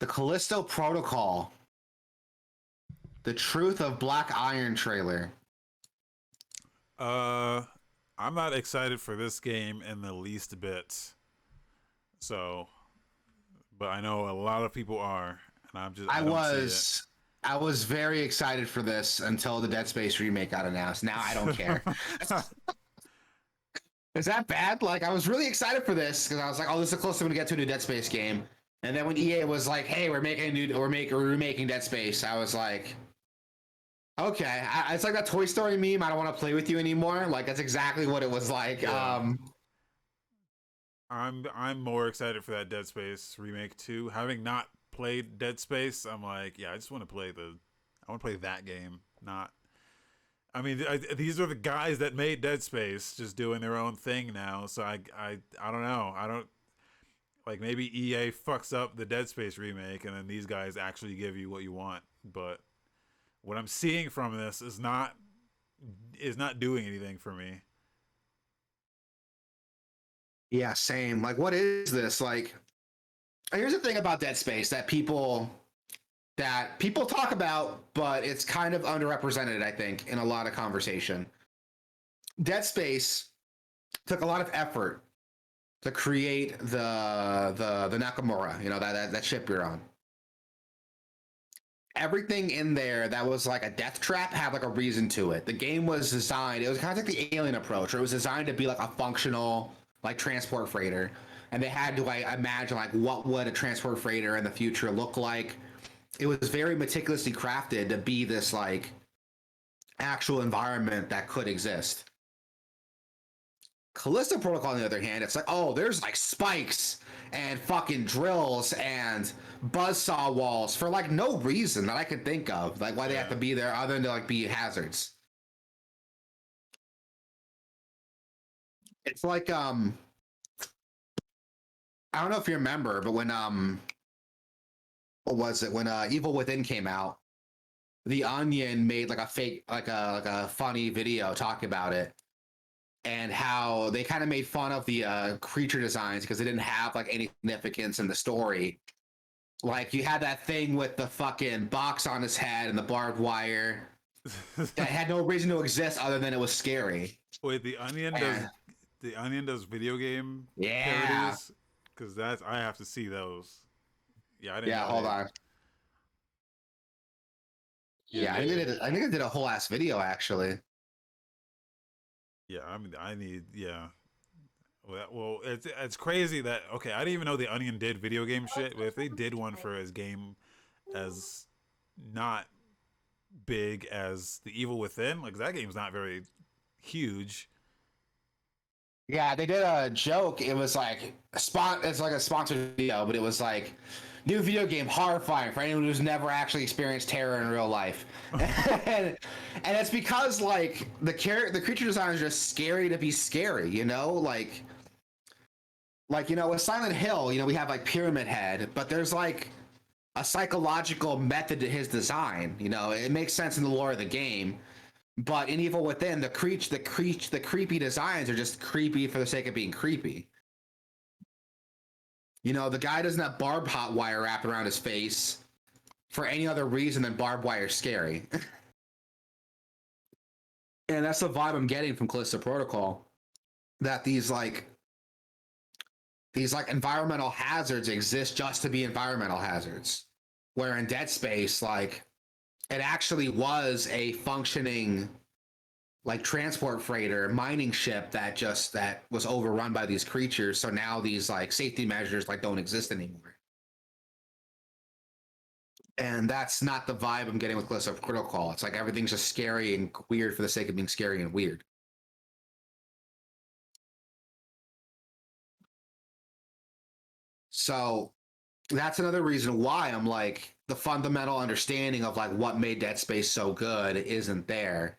The Callisto Protocol, the Truth of Black Iron trailer. I'm not excited for this game in the least bit. So, but I know a lot of people are, and I don't see it. I was very excited for this until the Dead Space remake got announced. Now I don't care. Is that bad? Like, I was really excited for this because I was like, oh, this is the closest I'm gonna get to a new Dead Space game. And then when EA was like, hey, we're remaking Dead Space, I was like, okay. It's like that Toy Story meme. I don't want to play with you anymore. Like, that's exactly what it was like. Yeah. I'm more excited for that Dead Space remake too. Having not played Dead Space, I'm like, yeah, I just want to play that game. Not, I mean, these are the guys that made Dead Space, just doing their own thing now. So I don't know. I don't like maybe EA fucks up the Dead Space remake, and then these guys actually give you what you want. But what I'm seeing from this is not doing anything for me. Yeah, same. Like, what is this? Like, here's the thing about Dead Space that people talk about, but it's kind of underrepresented, I think, in a lot of conversation. Dead Space took a lot of effort to create the Nakamura, that ship you're on. Everything in there that was like a death trap had like a reason to it. The game was designed, it was kind of like the Alien approach, where it was designed to be like a functional like transport freighter. And they had to like imagine like what would a transport freighter in the future look like. It was very meticulously crafted to be this like actual environment that could exist. Callisto Protocol, on the other hand, it's like, oh, there's like spikes and fucking drills and buzzsaw walls for like no reason that I could think of, like why they have to be there other than to like be hazards. It's like I don't know if you remember, but when what was it when Evil Within came out, the Onion made like a fake like a funny video talking about it and how they kind of made fun of the creature designs because they didn't have like any significance in the story. Like you had that thing with the fucking box on his head and the barbed wire that had no reason to exist other than it was scary. Wait, the Onion does video game Yeah. parodies? Because I have to see those. Yeah, I didn't. Yeah, know hold they- on. Yeah, I think I did a whole ass video actually. yeah. I mean, I need. Yeah. Well, it's crazy that okay. I didn't even know the Onion did video game shit. But if they did one for his game, as not big as the Evil Within, like that game's not very huge. Yeah, they did a joke. It was like it's like a sponsored video, but it was like new video game horrifying for anyone who's never actually experienced terror in real life. and it's because like the creature design is just scary to be scary, with Silent Hill, we have like Pyramid Head, but there's like a psychological method to his design. It makes sense in the lore of the game. But in Evil Within, the creepy designs are just creepy for the sake of being creepy. The guy doesn't have barbed hot wire wrapped around his face for any other reason than barbed wire scary. And that's the vibe I'm getting from Callisto Protocol. That these like these like environmental hazards exist just to be environmental hazards. Where in Dead Space, like it actually was a functioning like transport freighter mining ship that was overrun by these creatures. So now these like safety measures like don't exist anymore. And that's not the vibe I'm getting with Callisto Protocol. It's like everything's just scary and weird for the sake of being scary and weird. So that's another reason why I'm like the fundamental understanding of like what made Dead Space so good isn't there.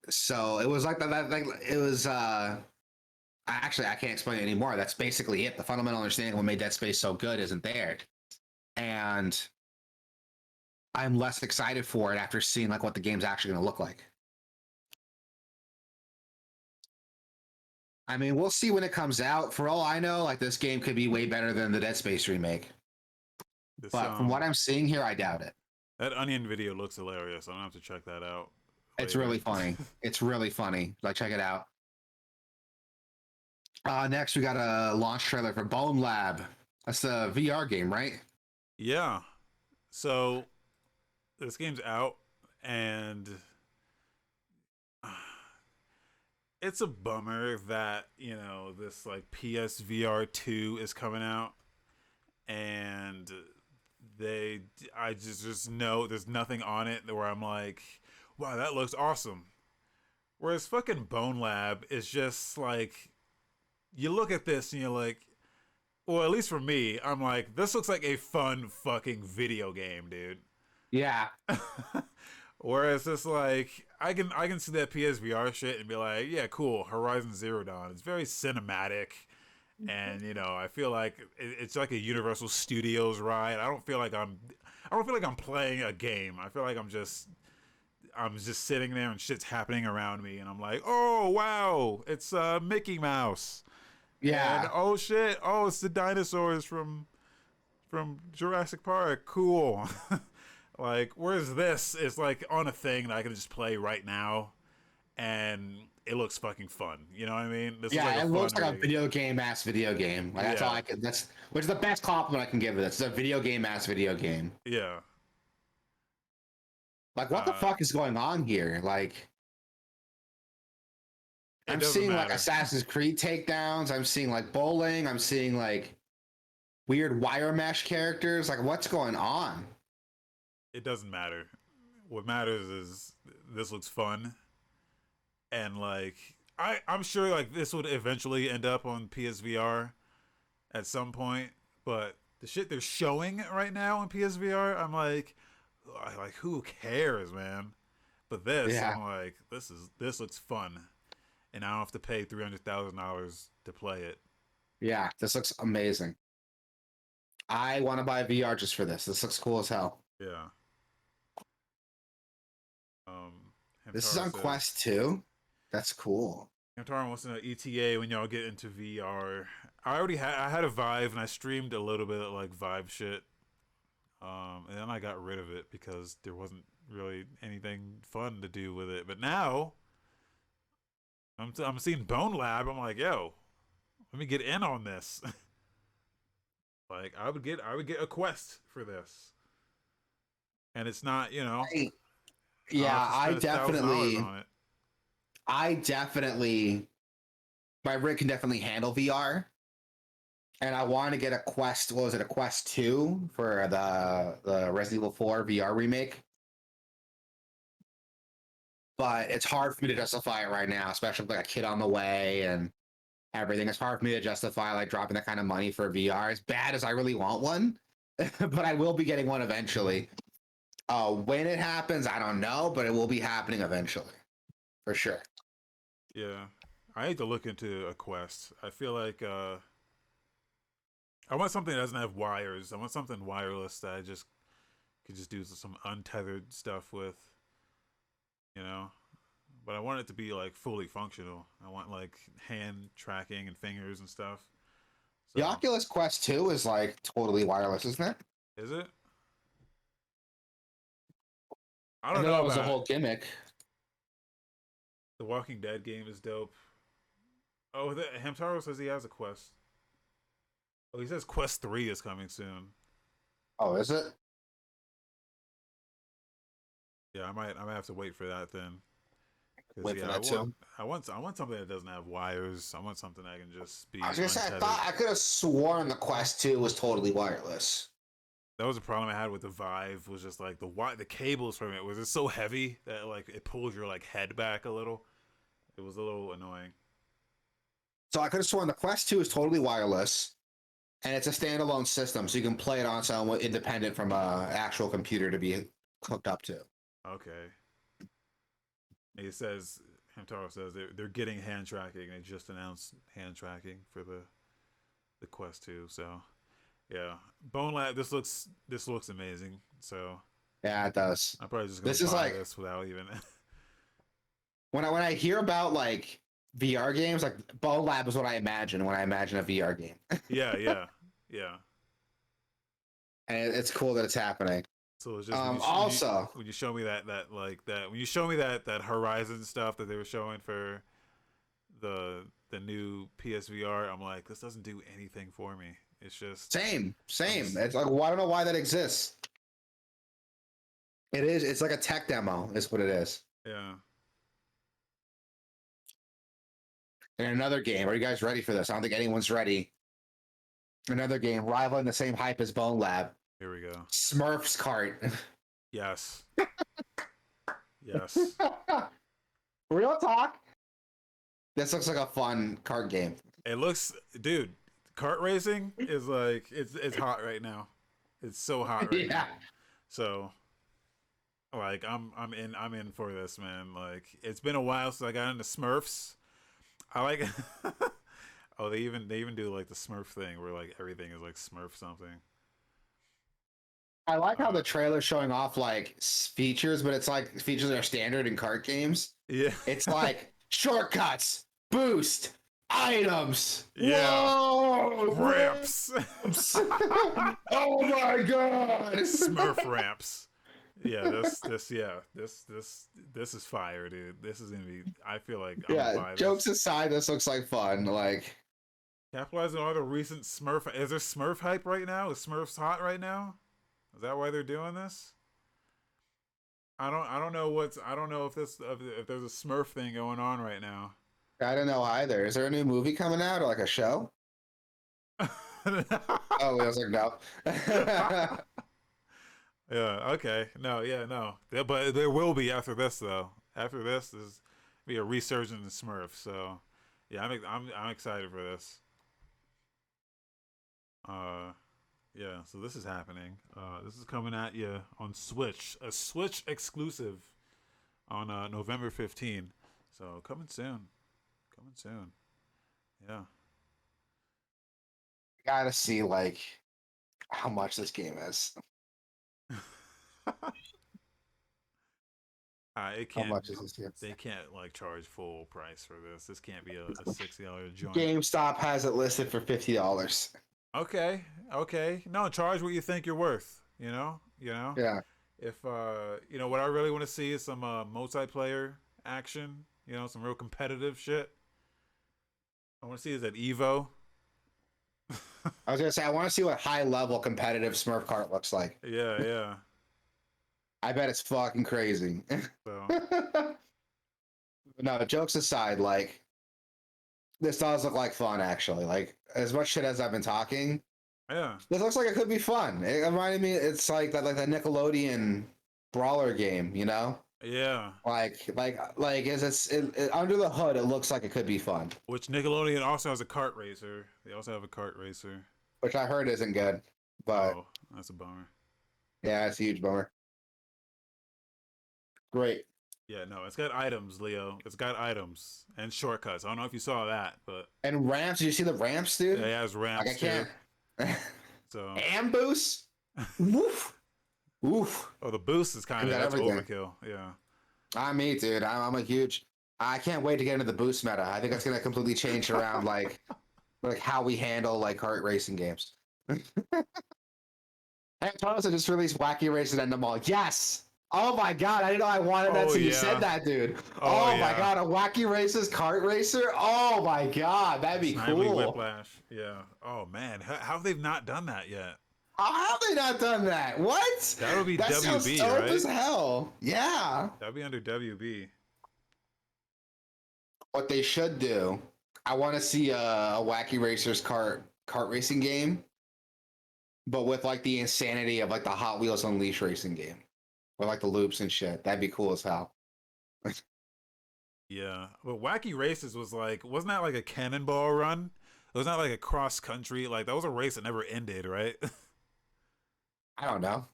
So it was like that like it was actually I can't explain it anymore. That's basically it. The fundamental understanding of what made Dead Space so good isn't there. And I'm less excited for it after seeing like what the game's actually going to look like. I mean, we'll see when it comes out. For all I know, like this game could be way better than the Dead Space remake. This But from what I'm seeing here, I doubt it. that Onion video looks hilarious. I'm gonna have to check that out It's later. really funny. It's really funny. Like, check it out. Next, we got a launch trailer for Bone Lab. That's the VR game, right? Yeah. So this game's out, and it's a bummer that this like PSVR 2 is coming out, and I just know there's nothing on it where I'm like, wow, that looks awesome. Whereas fucking Bone Lab is just like, you look at this and you're like, well, at least for me, I'm like, this looks like a fun fucking video game, dude. Yeah. Whereas it's like, I can see that PSVR shit and be like, yeah, cool, Horizon Zero Dawn. It's very cinematic, and I feel like it's like a Universal Studios ride. I don't feel like I'm playing a game. I feel like I'm just sitting there and shit's happening around me, and I'm like, oh wow, it's Mickey Mouse. Yeah. And oh shit, oh, it's the dinosaurs from Jurassic Park. Cool. Like, where's this? It's like on a thing that I can just play right now, and it looks fucking fun. You know what I mean? This Yeah, it looks like a video video game ass video game. Like that's all I can. That's which is the best compliment I can give it. It's a video game ass video game. Yeah. Like what the fuck is going on here? Like I'm seeing like Assassin's Creed takedowns. I'm seeing like bowling. I'm seeing like weird wire mesh characters. Like what's going on? It doesn't matter. What matters is this looks fun, and like I'm sure like this would eventually end up on PSVR at some point, but the shit they're showing right now on PSVR, I'm like who cares, man? But this, I'm like, this looks fun, and I don't have to pay $300,000 to play it. Yeah, this looks amazing. I want to buy VR just for this. This looks cool as hell. Yeah. This is on Quest 2. That's cool. Hamtaro wants to know ETA when y'all get into VR. I had a Vive and I streamed a little bit of like Vive shit. And then I got rid of it because there wasn't really anything fun to do with it. But now I'm seeing Bone Lab. I'm like, yo, let me get in on this. Like I would get a Quest for this, and it's not I definitely, my rig can definitely handle VR. And I want to get a Quest. What was it? A Quest 2 for the Resident Evil 4 VR remake. But it's hard for me to justify it right now, especially with like a kid on the way and everything. It's hard for me to justify like dropping that kind of money for VR. As bad as I really want one, but I will be getting one eventually. When it happens, I don't know, but it will be happening eventually, for sure. Yeah, I need to look into a Quest. I feel like I want something that doesn't have wires. I want something wireless that I just could just do some untethered stuff with, But I want it to be like fully functional. I want like hand tracking and fingers and stuff. So. The Oculus Quest 2 is like totally wireless, isn't it? Is it? I don't know. That was a whole gimmick. The Walking Dead game is dope. Oh, Hamtaro says he has a quest. Oh, he says Quest 3 is coming soon. Oh, is it? Yeah, I might have to wait for that then. Because Wait for yeah, that too. I want something that doesn't have wires. I want something that can just be I was gonna say, I untethered. thought I could have sworn the Quest 2 was totally wireless. That was a problem I had with the Vive. Was just like the cables from it was just so heavy that like it pulls your like head back a little. It was a little annoying. So I could have sworn the Quest 2 is totally wireless, and it's a standalone system, so you can play it on its own, independent from a actual computer to be hooked up to. Okay. He says Hamtaro says they're getting hand tracking. They just announced hand tracking for the Quest 2. So yeah, Bone Lab. This looks amazing. So Yeah, it does. I'm probably just gonna This is buy like this without even. when I hear about like VR games, like Ball Lab is what I imagine when I imagine a VR game, Yeah, yeah, yeah. and it's cool that it's happening. So it's just Also, when you show me that when you show me that Horizon stuff that they were showing for the new PSVR, I'm like, this doesn't do anything for me. It's just same. It's like, well, I don't know why that exists. It is. It's like a tech demo. Is what it is. yeah. And another game. Are you guys ready for this? I don't think anyone's ready. Another game rivaling the same hype as Bone Lab. Here we go. Smurfs Cart. Yes. Yes. Real talk. This looks like a fun card game. It looks, dude. Kart racing is like it's hot right now. It's so hot right now. So, like, I'm in for this, man. Like, it's been a while since I got into Smurfs. I like. Oh, they even do like the Smurf thing where like everything is like Smurf something. I like how the trailer's showing off like features, but it's like features that are standard in card games. Yeah. It's like shortcuts, boost, items. Yeah. Whoa! Ramps. Oh my god! Smurf ramps. Yeah, this is fire, dude. This is gonna be. I feel like I'm gonna buy this. Jokes aside, this looks like fun. Like, capitalizing on all the recent Smurf. Is there Smurf hype right now? Is Smurfs hot right now? Is that why they're doing this? I don't know if if there's a Smurf thing going on right now. I don't know either. Is there a new movie coming out or like a show? Oh, I was like, no. Yeah. Okay. No. Yeah. No. But there will be after this though. After this, there's be a resurgence in Smurf. So, yeah, I'm excited for this. Yeah. So this is happening. This is coming at you on Switch, a Switch exclusive on November 15. So coming soon. Coming soon. Yeah. Gotta see like how much this game is. It How can't. much is this game? They can't like charge full price for this. This can't be a $60 joint. GameStop has it listed for $50. Okay. Okay. No, charge what you think you're worth. You know. You know. Yeah. If you know what I really want to see is some multiplayer action. You know, some real competitive shit. I want to see is that Evo. I was gonna say I want to see what high level competitive Smurf cart looks like. Yeah. Yeah. I bet it's fucking crazy. So. No, jokes aside, like this does look like fun actually. Like as much shit as I've been talking, Yeah. this looks like it could be fun. It reminded me, it's like that Nickelodeon brawler game, you know? Yeah. Like is it under the hood? It looks like it could be fun. Which Nickelodeon also has a kart racer. They also have a kart racer. Which I heard isn't good, but Oh, that's a bummer. yeah, it's a huge bummer. Great. Yeah, no, it's got items, Leo. It's got items and shortcuts. I don't know if you saw that, but And ramps, did you see the ramps, dude? yeah, it has ramps Like I can't. So And boost. Woof. Oof. oh, the boost is kind of that's everything. overkill. Yeah. Me, dude. I'm a huge. I can't wait to get into the boost meta. I think that's gonna completely change around like how we handle like kart racing games. Hey, Thomas, I just released Wacky Racing End Mall. Yes, Oh my god, I didn't know I wanted that Oh till you said yeah. that, dude. Oh Oh my yeah. god, a Wacky Races kart racer? Oh my god, that'd be Snively cool. Whiplash. Yeah. Oh man, how have they not done that yet? How have they not done that? What? That would be That sounds WB, dope as right? hell. Yeah. That'd be under WB. What they should do, I want to see a Wacky Racers kart racing game, but with like the insanity of like the Hot Wheels Unleashed racing game, with like the loops and shit. That'd be cool as hell. Yeah, but Wacky Races was like, wasn't that like a cannonball run? It was not like a cross country. Like that was a race that never ended, right? I don't know.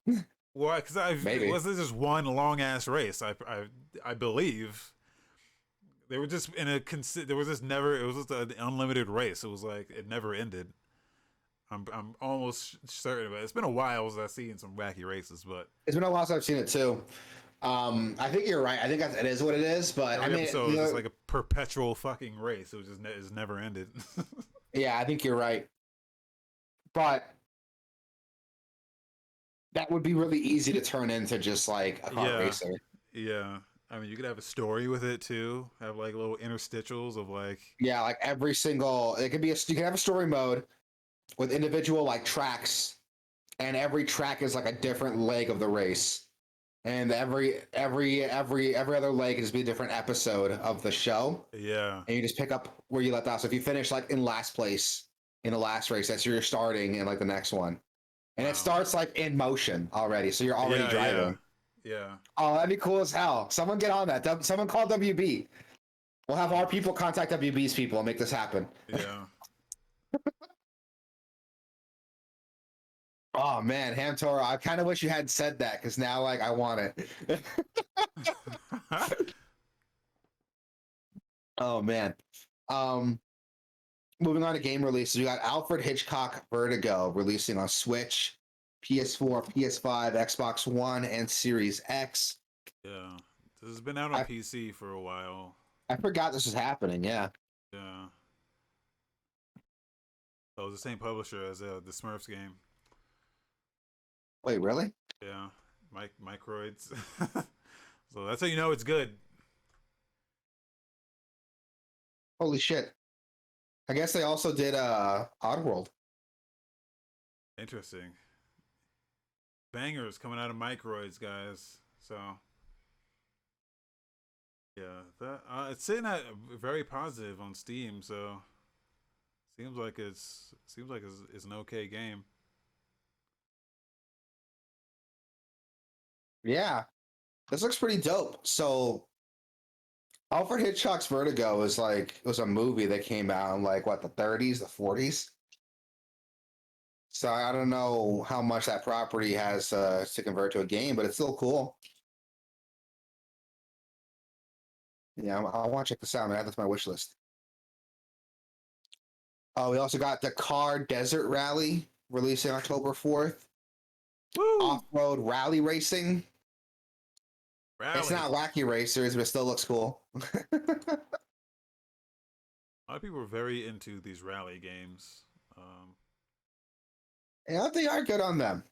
Well, because it Maybe. was just one long ass race. I believe they were just in a there was just never. It was just an unlimited race. It was like it never ended. I'm almost certain, but it's been a while since I've seen some Wacky Races. But It's been a while since I've seen it too. I think you're right. I think it is what it is. But I every mean, episode was just like a perpetual fucking race. It was just it's never ended. yeah, I think you're right. But that would be really easy to turn into just like a kart Yeah, racer. yeah. I mean, you could have a story with it too. Have like little interstitials of like, Yeah, like every single it could be you can have a story mode with individual like tracks, and every track is like a different leg of the race, and every other leg is be a different episode of the show, yeah, and you just pick up where you left off. So if you finish like in last place in the last race, that's where you're starting in like the next one, and it wow, starts like in motion already, so you're already yeah, yeah, driving. yeah, Oh, that'd be cool as hell. Someone get on that. Someone call WB. We'll have our uh, people contact WB's people and make this happen. yeah. Oh man, Hamtora, I kind of wish you hadn't said that because now like I want it. Oh man. Um, moving on to game releases, we got Alfred Hitchcock Vertigo releasing on Switch, PS4, PS5, Xbox One, and Series X. Yeah, this has been out on I PC for a while. I forgot this was happening. Yeah. Yeah, that was the same publisher as the Smurfs game. Wait, really? Yeah, Microids. So that's how you know it's good. Holy shit! I guess they also did Oddworld. Interesting. Bangers coming out of Microids, guys. So yeah, that it's sitting at very positive on Steam. So seems like it's an okay game. Yeah, this looks pretty dope. So Alfred Hitchcock's Vertigo is like it was a movie that came out in like what the 30s, the 40s. So I don't know how much that property has to convert to a game, but it's still cool. Yeah, I want to check this out, man. That's my wish list. Oh, we also got the Car Desert Rally releasing October 4th. Woo! Off-road rally racing. It's Rally. not wacky racers, but it still looks cool. A lot of people are very into these rally games. Um, Yeah, they are good on them.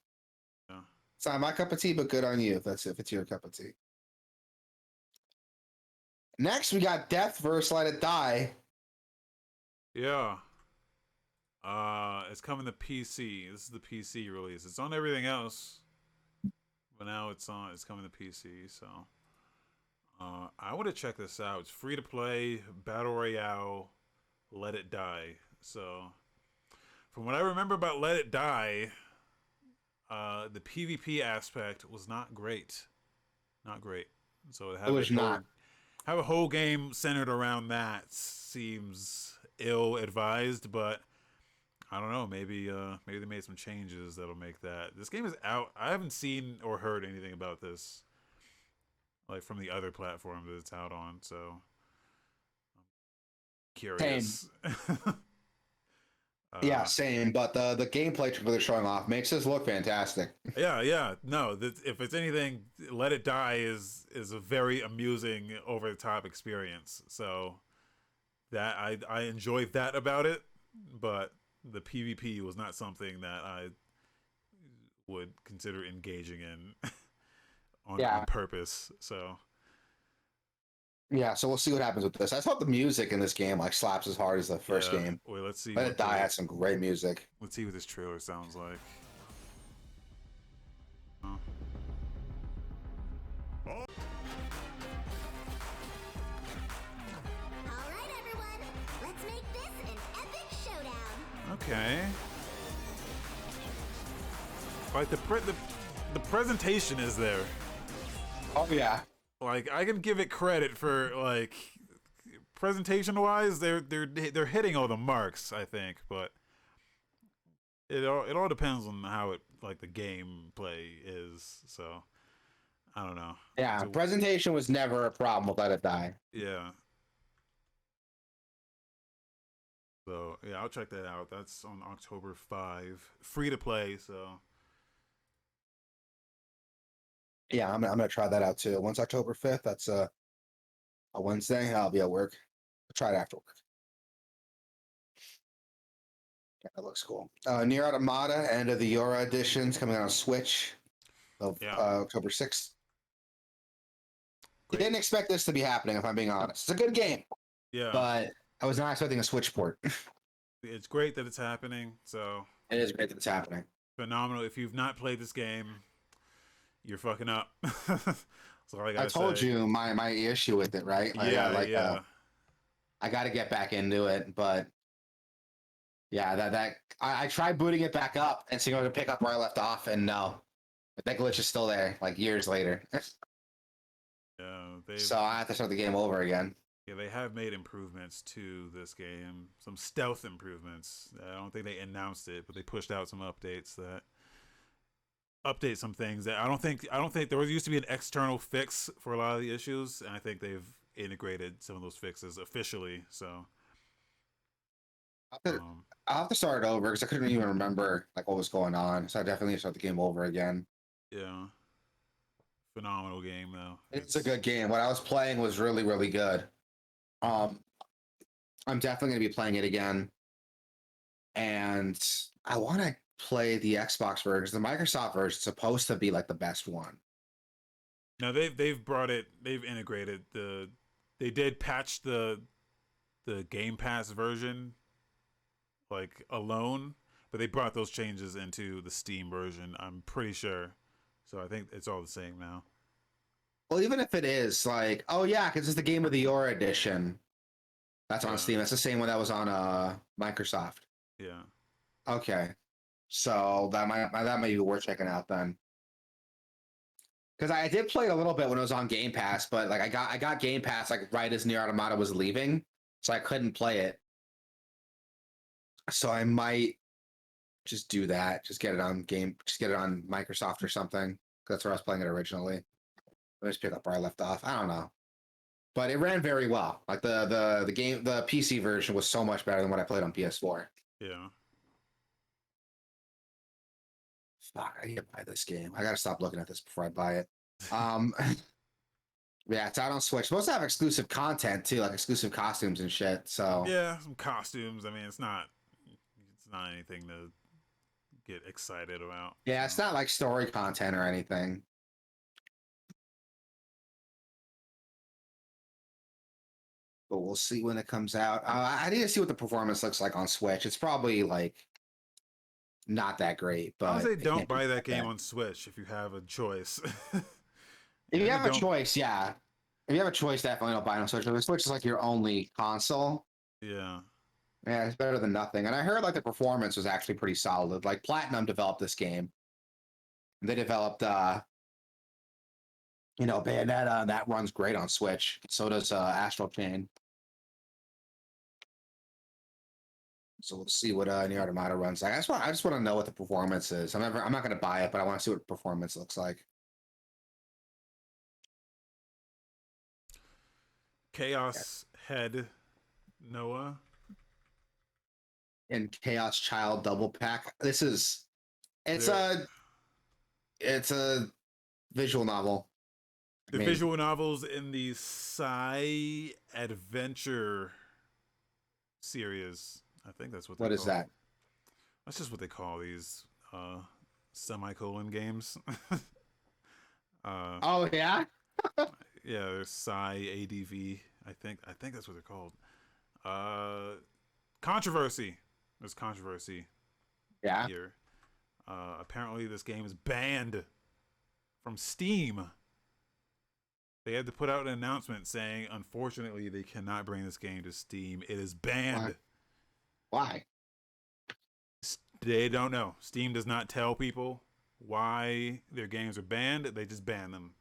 yeah. It's not my cup of tea, but good on you if it's your cup of tea. Next, we got Deathverse Let It Die. Yeah. It's coming to PC. This is the PC release. It's on everything else, but now it's coming to PC. So, I want to check this out. It's free to play, battle royale, Let It Die. So, from what I remember about Let It Die, the PvP aspect was not great. Not great. So It was not. have a whole game centered around that seems ill advised, but I don't know. Maybe they made some changes that'll make that. This game is out. I haven't seen or heard anything about this, like from the other platforms that it's out on. So Same. curious. Yeah, uh, same. But the gameplay trailer they're showing off makes this look fantastic. yeah, yeah. No, if it's anything, Let It Die is a very amusing, over the top experience. So that I enjoyed that about it, but the PvP was not something that I would consider engaging in on purpose. So Yeah, so we'll see what happens with this. I just hope the music in this game like slaps as hard as the first yeah, game. wait, let's see Let It Die has some great music. let's see what this trailer sounds like. Oh. Alright everyone, let's make this an epic showdown. Okay. Like the presentation is there. Oh yeah. Like I can give it credit for like presentation wise, they're hitting all the marks, I think, but it all depends on how it like the gameplay is. So I don't know. Yeah, presentation was never a problem with Let It Die. Yeah. So yeah, I'll check that out. That's on October 5, free to play. So Yeah, I'm gonna try that out too. Once October 5th, that's a Wednesday. I'll be at work. I'll try it after work. Yeah, that looks cool. Near Automata, End of the Yora editions coming out on Switch of October 6th. great. Didn't expect this to be happening, if I'm being honest. It's a good game. Yeah. But I was not expecting a Switch port. It's great that it's happening. So It is great that it's happening. phenomenal. If you've not played this game, you're fucking up. So I told you my issue with it, right? Like, yeah. I got to get back into it, but yeah, I tried booting it back up and seeing if I could pick up where I left off, and no, that glitch is still there, like years later. Yeah, so I have to start the game over again. Yeah, they have made improvements to this game, some stealth improvements. I don't think they announced it, but they pushed out some updates that update some things that I don't think there used to be an external fix for a lot of the issues, and I think they've integrated some of those fixes officially. So I'll have to start it over because I couldn't even remember like what was going on. So I definitely need to start the game over again. Yeah, phenomenal game though. It's a good game. What I was playing was really, really good. I'm definitely gonna be playing it again, and I want to play the Xbox version. The Microsoft version is supposed to be like the best one. No, they've integrated they did patch the Game Pass version like alone, but they brought those changes into the Steam version, I'm pretty sure. So I think it's all the same now. Well, even if it is like, oh yeah, because it's the Game of the Year edition. That's on Steam. That's the same one that was on Microsoft. Yeah. Okay. So that might be worth checking out then. Because I did play it a little bit when it was on Game Pass, but like I got Game Pass like right as Nier Automata was leaving, so I couldn't play it. So I might just do that. Just get it on Microsoft or something. That's where I was playing it originally. Let me just pick up where I left off. I don't know. But it ran very well. Like the PC version was so much better than what I played on PS4. Yeah. Fuck, I need to buy this game. I gotta stop looking at this before I buy it. Yeah, it's out on Switch. It's supposed to have exclusive content too, like exclusive costumes and shit. So yeah, some costumes. I mean, it's not anything to get excited about. Yeah, it's not like story content or anything. But we'll see when it comes out. I need to see what the performance looks like on Switch. It's probably like not that great, but I would say don't buy that game on Switch if you have a choice. If you have a choice, yeah. If you have a choice, definitely don't buy it on Switch. If the Switch is like your only console, yeah, it's better than nothing. And I heard like the performance was actually pretty solid. Like Platinum developed this game. They developed Bayonetta, that runs great on Switch. So does Astral Chain. So we'll see what Nier Automata runs like. I just want to know what the performance is. I'm not going to buy it, but I want to see what performance looks like. Chaos Head Noah And Chaos Child double pack. It's a visual novel. The visual novels in the Psy Adventure series. I think that's what. What is that? That's just what they call these semicolon games. Oh yeah. Yeah, there's Psy ADV. I think that's what they're called. Controversy. There's controversy Yeah. here. Apparently, this game is banned from Steam. They had to put out an announcement saying, unfortunately, they cannot bring this game to Steam. It is banned. Why? They don't know. Steam does not tell people why their games are banned. They just ban them.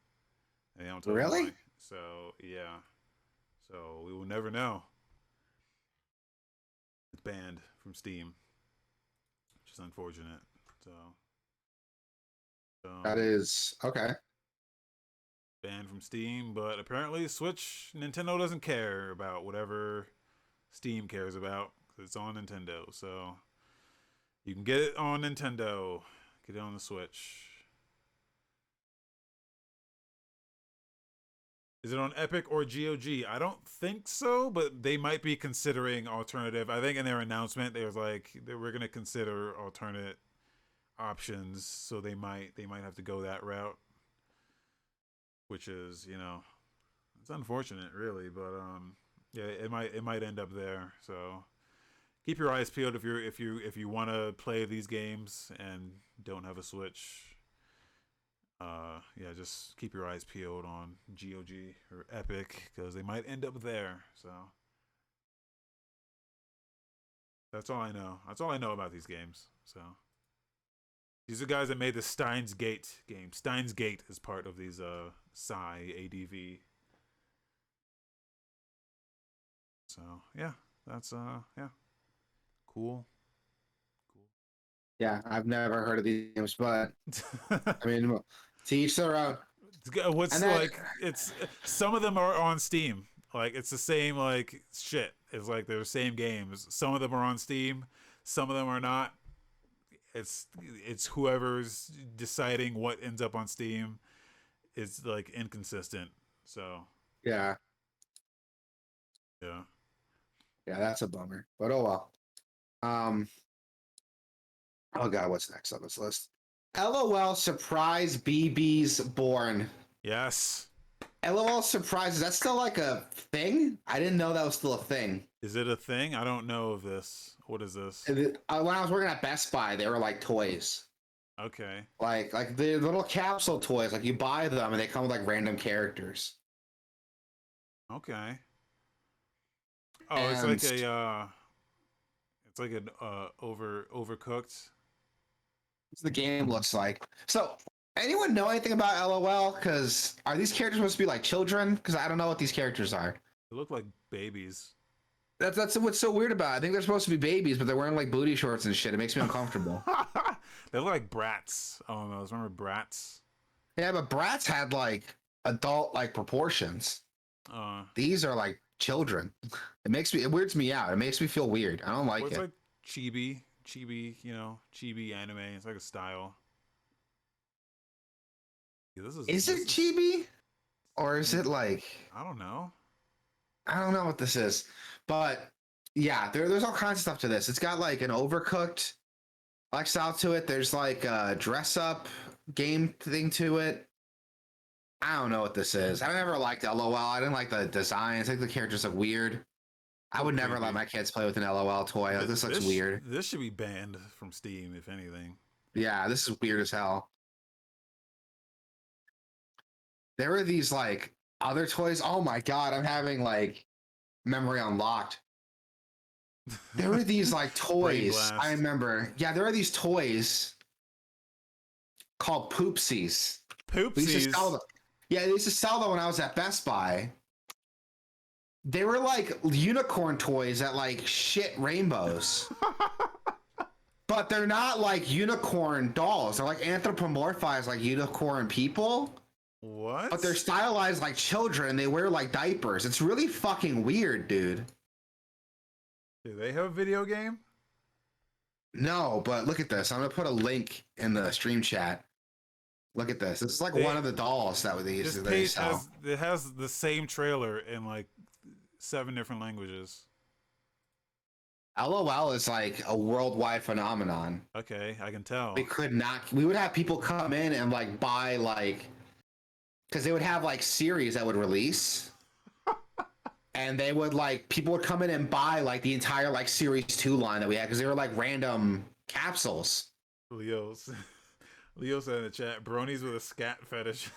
They don't tell them Really? why. So yeah. So we will never know. It's banned from Steam, which is unfortunate. So That is okay. banned from Steam, but apparently Nintendo doesn't care about whatever Steam cares about because it's on Nintendo. So you can get it on Nintendo, get it on the Switch. Is it on Epic or GOG? I don't think so, but they might be considering alternative. I think in their announcement, they was like, we're gonna consider alternate options, so they might have to go that route, which is it's unfortunate, really, but yeah, it might end up there. So keep your eyes peeled if you want to play these games and don't have a Switch. Yeah, just keep your eyes peeled on GOG or Epic because they might end up there. So that's all I know. That's all I know about these games. So these are the guys that made the Steins Gate game. Steins Gate is part of these Psy ADV. So yeah, that's yeah, cool. Yeah, I've never heard of these games, but I mean, to each their own. What's And then, like? It's some of them are on Steam. Like it's the same like shit. It's like they're the same games. Some of them are on Steam. Some of them are not. It's whoever's deciding what ends up on Steam. It's like inconsistent. So yeah, yeah. that's a bummer. But oh well. Um. Oh god, what's next on this list? LOL surprise BB's born. Yes. LOL surprise, is that still like a thing? I didn't know that was still a thing. Is it a thing? I don't know of this. What is this? When I was working at Best Buy, they were like toys. Okay. Like the little capsule toys. Like you buy them and they come with like random characters. Okay. Oh, And it's like an overcooked. the game looks like. So anyone know anything about LOL? Because are these characters supposed to be like children? Because I don't know what these characters are. They look like babies. That's what's so weird about it. I think they're supposed to be babies, but they're wearing like booty shorts and shit. It makes me uncomfortable. They look like brats. Oh no, remember brats? Yeah, but Bratz had like adult like proportions. These are like children. It weirds me out. It makes me feel weird. I don't like it's it. like chibi, chibi anime. It's like a style. Yeah, Is it chibi? Or is it like I don't know. I don't know what this is. But yeah, there's all kinds of stuff to this. It's got like an overcooked like style to it. There's like a dress up game thing to it. I don't know what this is. I never liked LOL. I didn't like the designs. I think the characters look weird. I would never let my kids play with an LOL toy. Like, this looks weird. This should be banned from Steam, if anything. Yeah, this is weird as hell. There were these like other toys. Oh my god, I'm having like memory unlocked. There were these like toys. I remember. Yeah, there are these toys called Poopsies. Poopsies. Yeah, they used to sell them when I was at Best Buy. They were like unicorn toys that like shit rainbows. But they're not like unicorn dolls. They're like anthropomorphized like unicorn people. What? But they're stylized like children. They wear like diapers. It's really fucking weird, dude. Do they have a video game? No, but look at this. I'm gonna put a link in the stream chat. Look at this. This is like one of the dolls that they used to sell. It has the same trailer in like 7 different languages. LOL is like a worldwide phenomenon. Okay, I can tell. We would have people come in and like buy like because they would have like series that would release, and they would like people would come in and buy like the entire like series 2 line that we had because they were like random capsules. Leo's Leo said in the chat, bronies with a scat fetish.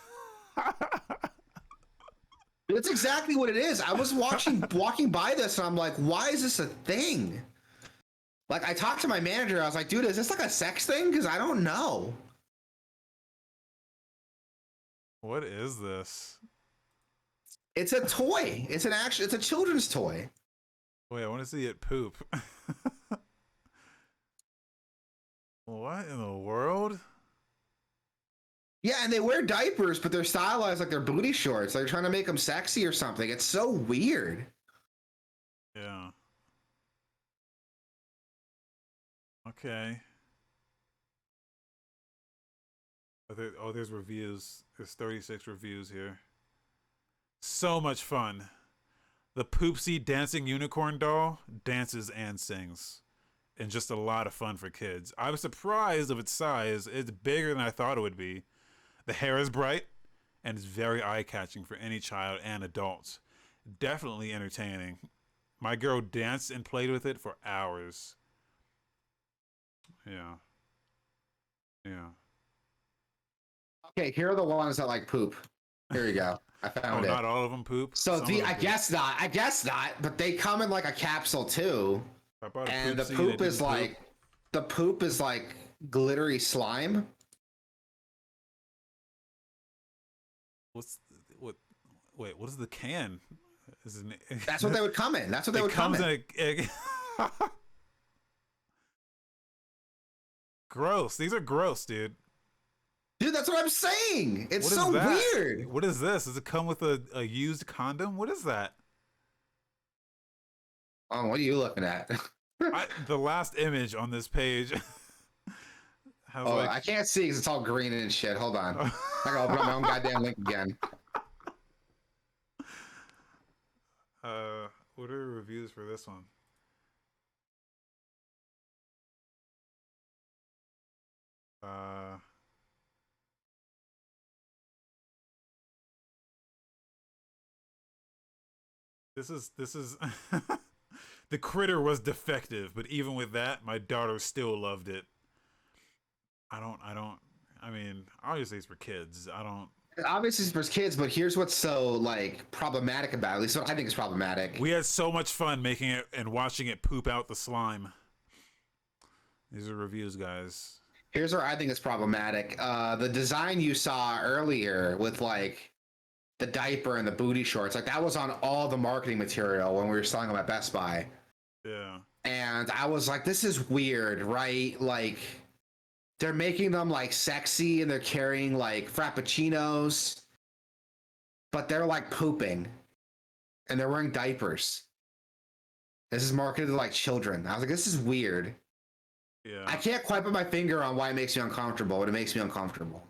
That's exactly what it is. I was walking by this and I'm like, why is this a thing? Like I talked to my manager, I was like, dude, is this like a sex thing? Because I don't know. What is this? It's a toy. It's a children's toy. Wait, I want to see it poop. What in the world? Yeah, and they wear diapers, but they're stylized like they're booty shorts. They're trying to make them sexy or something. It's so weird. Yeah. Okay. There's reviews. There's 36 reviews here. So much fun. The Poopsie dancing unicorn doll dances and sings. And just a lot of fun for kids. I was surprised of its size. It's bigger than I thought it would be. The hair is bright and it's very eye-catching for any child and adult. Definitely entertaining. My girl danced and played with it for hours. Yeah. Yeah. Okay, here are the ones that like poop. Here you go. I found it. Not all of them poop. So Some of them I poop. guess not. I guess not. But they come in like a capsule too. I bought a And the Poopsie poop that is didn't poop. like the poop is like glittery slime. Wait, what is the can? That's what they would come in. That's what they it would come comes in. in a gross. These are gross, dude. Dude, that's what I'm saying. It's What is so that? weird. What is this? Does it come with a used condom? What is that? Oh, what are you looking at? The last image on this page has Oh, like I can't see because it's all green and shit. Hold on. I gotta open up my own goddamn link again. what are the reviews for this one? This is the critter was defective, but even with that, my daughter still loved it. I mean, obviously it's for kids. Obviously it's for kids, but here's what's so like problematic about it. At least what I think is problematic. We had so much fun making it and watching it poop out the slime. These are reviews, guys. Here's where I think it's problematic. The design you saw earlier with like the diaper and the booty shorts, like that was on all the marketing material when we were selling them at Best Buy. Yeah. And I was like, this is weird, right? Like they're making them like sexy and they're carrying like frappuccinos, but they're like pooping and they're wearing diapers. This is marketed to like children. I was like, this is weird. Yeah. I can't quite put my finger on why it makes me uncomfortable, but it makes me uncomfortable.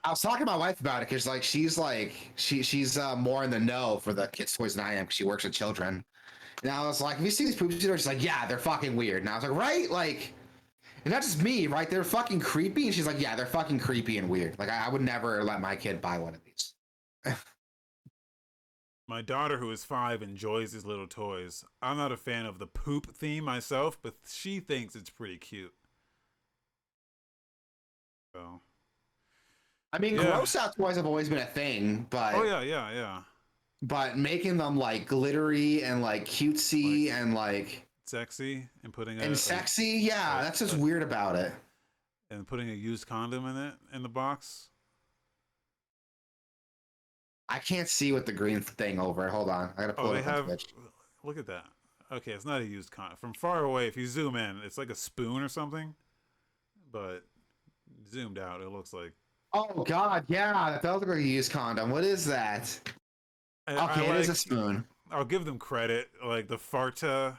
I was talking to my wife about it because like she's more in the know for the kids' toys than I am because she works with children. And I was like, have you seen these Poopsies? She's like, yeah, they're fucking weird. And I was like, right? Like, and not just me, right? They're fucking creepy. And she's like, yeah, they're fucking creepy and weird. Like, I would never let my kid buy one of these. My daughter, who is 5, enjoys these little toys. I'm not a fan of the poop theme myself, but she thinks it's pretty cute. So. I mean, gross out toys have always been a thing, but oh yeah. But making them like glittery and like cutesy and like sexy and putting sexy, yeah, that's just weird about it. And putting a used condom in the box. I can't see with the green thing over it. Hold on, I gotta pull it up on Twitch. Look at that. Okay, it's not a used condom. From far away, if you zoom in, it's like a spoon or something. But zoomed out, it looks like. Oh God, yeah, that does look like a used condom. What is that? Okay, it is a spoon. I'll give them credit. Like the Fanta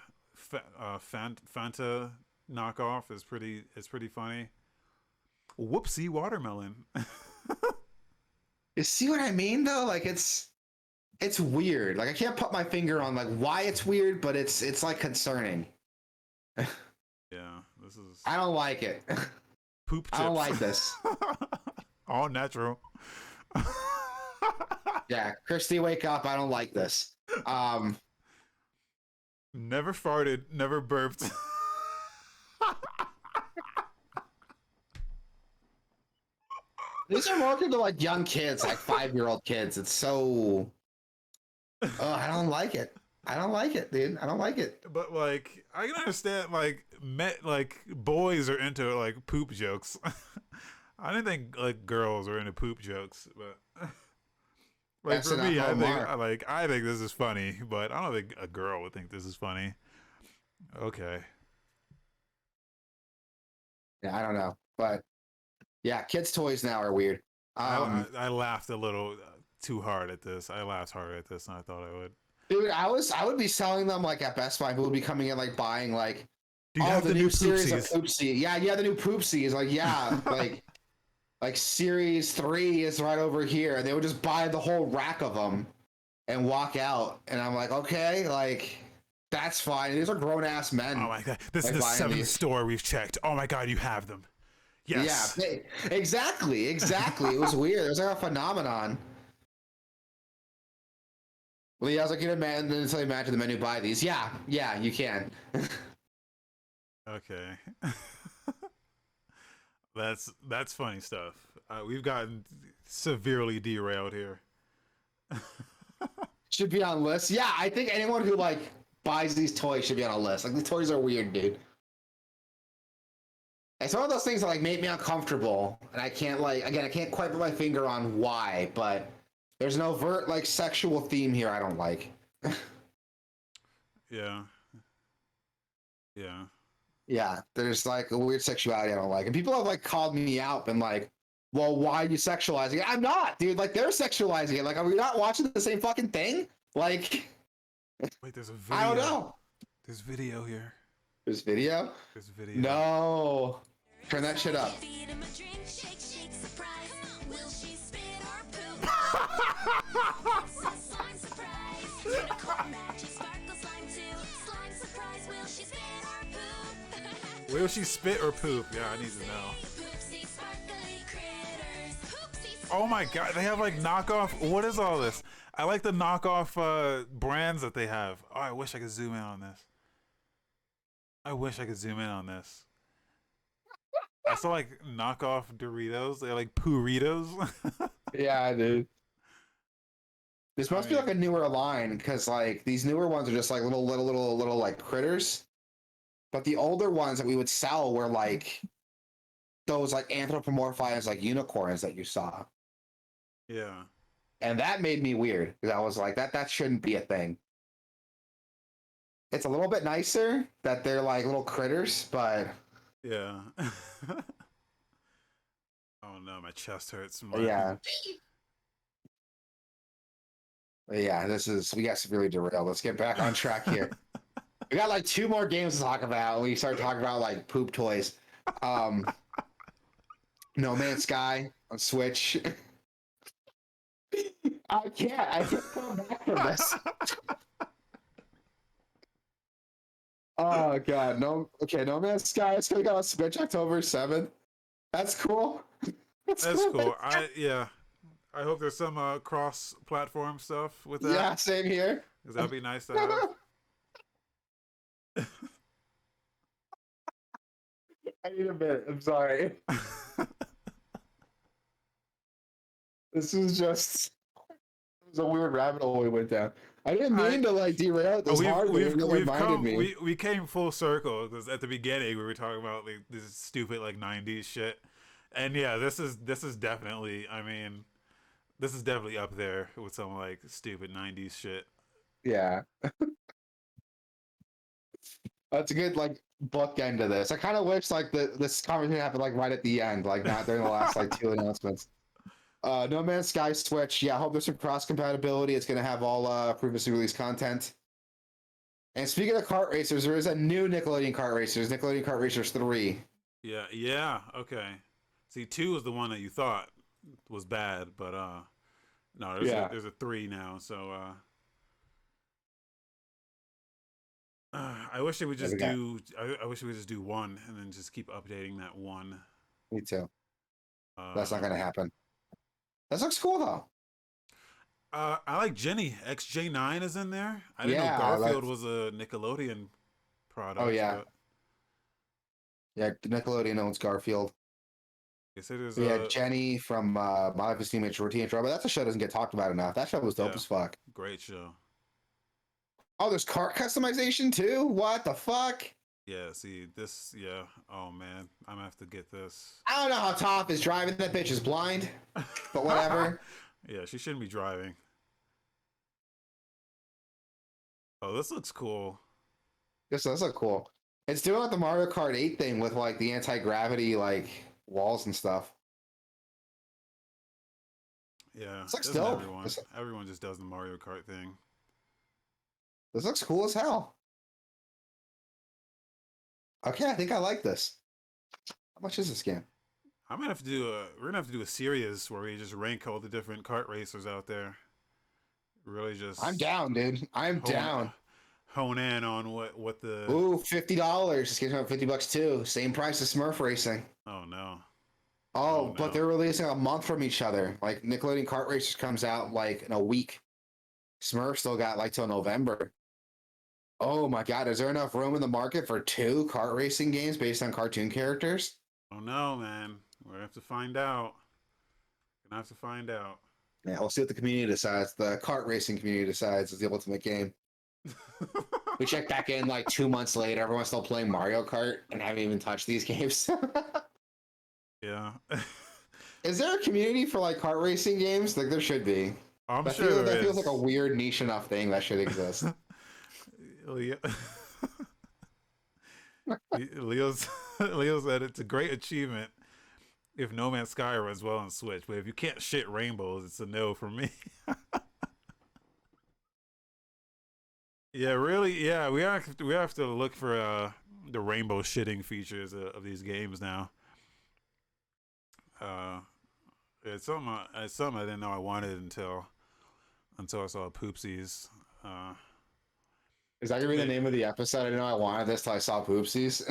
knockoff is pretty. It's pretty funny. Whoopsie watermelon. You see what I mean though? Like it's weird. Like I can't put my finger on like why it's weird, but it's like concerning. Yeah, this is. I don't like it. Poop chips. I don't like this. All natural. Yeah, Christy, wake up. I don't like this. Never farted, never burped. These are marketed to like young kids, like 5-year-old kids. It's so. Oh, I don't like it. I don't like it, dude. I don't like it. But like, I can understand like boys are into like poop jokes. I didn't think like girls were into poop jokes, but like That's for an me, FOMR. I think this is funny, but I don't think a girl would think this is funny. Okay. Yeah, I don't know, but yeah, kids' toys now are weird. I laughed a little too hard at this. I laughed harder at this than I thought I would. Dude, I would be selling them like at Best Buy. People would be coming in like buying like, Do you have the new series of Poopsies? Poopsie. Yeah, the new Poopsies. Like, yeah, like series 3 is right over here. And they would just buy the whole rack of them and walk out. And I'm like, okay, like that's fine. These are grown ass men. Oh my god, this like is the buying 7th these. store we've checked. Oh my god, you have them. Yes. Yeah, exactly. It was weird. It was like a phenomenon. Well, yeah, I was like, you know, man, then until you imagine the men who buy these. Yeah, you can. Okay. That's funny stuff. We've gotten severely derailed here. Should be on lists. Yeah, I think anyone who like buys these toys should be on a list. Like, the toys are weird, dude. It's one of those things that like made me uncomfortable, and I can't I can't quite put my finger on why, but there's an overt like sexual theme here I don't like. Yeah. Yeah. Yeah, there's like a weird sexuality I don't like, and people have like called me out and like, well, why are you sexualizing it? I'm not, dude. Like, they're sexualizing it. Like, are we not watching the same fucking thing? Like, Wait, there's a video. I don't know. There's video here. There's video. There's video. No, turn that shit up. Will she spit or poop? Yeah, I need to know. Oh my god, they have like knockoff. What is all this? I like the knockoff brands that they have. Oh, I wish I could zoom in on this. I wish I could zoom in on this. I saw like knockoff Doritos. They're like Puritos. Yeah, dude. This must be like a newer line, because like these newer ones are just like little like critters. But the older ones that we would sell were like those like anthropomorphized like unicorns that you saw. Yeah. And that made me weird, because I was like, that shouldn't be a thing. It's a little bit nicer that they're like little critters, but Yeah. Oh no, my chest hurts. yeah. Yeah, we got severely derailed. Let's get back on track here. We got like 2 more games to talk about. We start talking about like poop toys. No Man's Sky on Switch. I can't come back from this. Oh god, no Man's Sky. It's gonna go on Switch October 7th. That's cool. That's cool. I hope there's some cross-platform stuff with that. Yeah, same here. Because that'd be nice to have. I need a minute. I'm sorry. This is just it was a weird rabbit hole we went down. I didn't mean to like derail it this hard. We came full circle, because at the beginning we were talking about like this stupid like 90s shit, and yeah, this is definitely. I mean, this is definitely up there with some like stupid 90s shit. Yeah. That's a good like bookend to this. I kind of wish like this conversation happened like right at the end, like not during the last like 2 announcements. No Man's Sky Switch. Yeah, I hope there's some cross compatibility. It's gonna have all previously released content. And speaking of kart racers, there is a new Nickelodeon kart racers, Nickelodeon Kart Racers 3. Yeah, okay. See, 2 is the one that you thought was bad, but no, there's a 3 now, so I wish they would just do. I wish we would just do 1 and then just keep updating that 1. Me too. That's not Uh, gonna happen. That looks cool though. I like Jenny. XJ9 is in there. I didn't know Yeah, Garfield was a Nickelodeon oh product, yeah, but yeah. Nickelodeon owns Garfield. they say there's We had a Jenny from My Life as Teenage Trouble. That show doesn't get talked about enough. That show was dope yeah, as fuck. great show. Oh, there's cart customization too. What the fuck? Yeah, see this. Yeah, oh man, I'm gonna have to get this. I don't know how Toph is driving. That bitch is blind, but whatever. Yeah, she shouldn't be driving. Oh, this looks cool. This does look cool. It's doing like the Mario Kart 8 thing with like the anti-gravity like walls and stuff. Yeah, This looks doesn't dope. everyone just does the Mario Kart thing. This looks cool as hell. Okay, I think I like this. How much is this game? I'm gonna have to do a. We're gonna have to do a series where we just rank all the different kart racers out there. Really, just I'm down, dude. I'm hone, down. hone in on what the. Ooh, $50. This game's about $50 too. Same price as Smurf Racing. Oh no. Oh, Oh, but no. they're releasing a month from each other. Like Nickelodeon Kart Racers comes out like in a week. Smurf still got like till November. Oh my god, is there enough room in the market for 2 kart racing games based on cartoon characters? Oh no, man. We're gonna have to find out. Gonna have to find out. Yeah, we'll see what the community decides. The kart racing community decides is the ultimate game. We check back in like 2 months later. Everyone's still playing Mario Kart and haven't even touched these games. Yeah. Is there a community for like kart racing games? Like there should be. I'm That, sure that there feels is. like a weird niche enough thing that should exist. Leo. Leo said it's a great achievement if No Man's Sky runs well on Switch, but if you can't shit rainbows, it's a no for me. Yeah, really. Yeah, we have to look for the rainbow shitting features of these games now. It's something I didn't know I wanted until I saw Poopsies. Is that gonna be the name of the episode? I didn't know I wanted this till I saw Poopsies.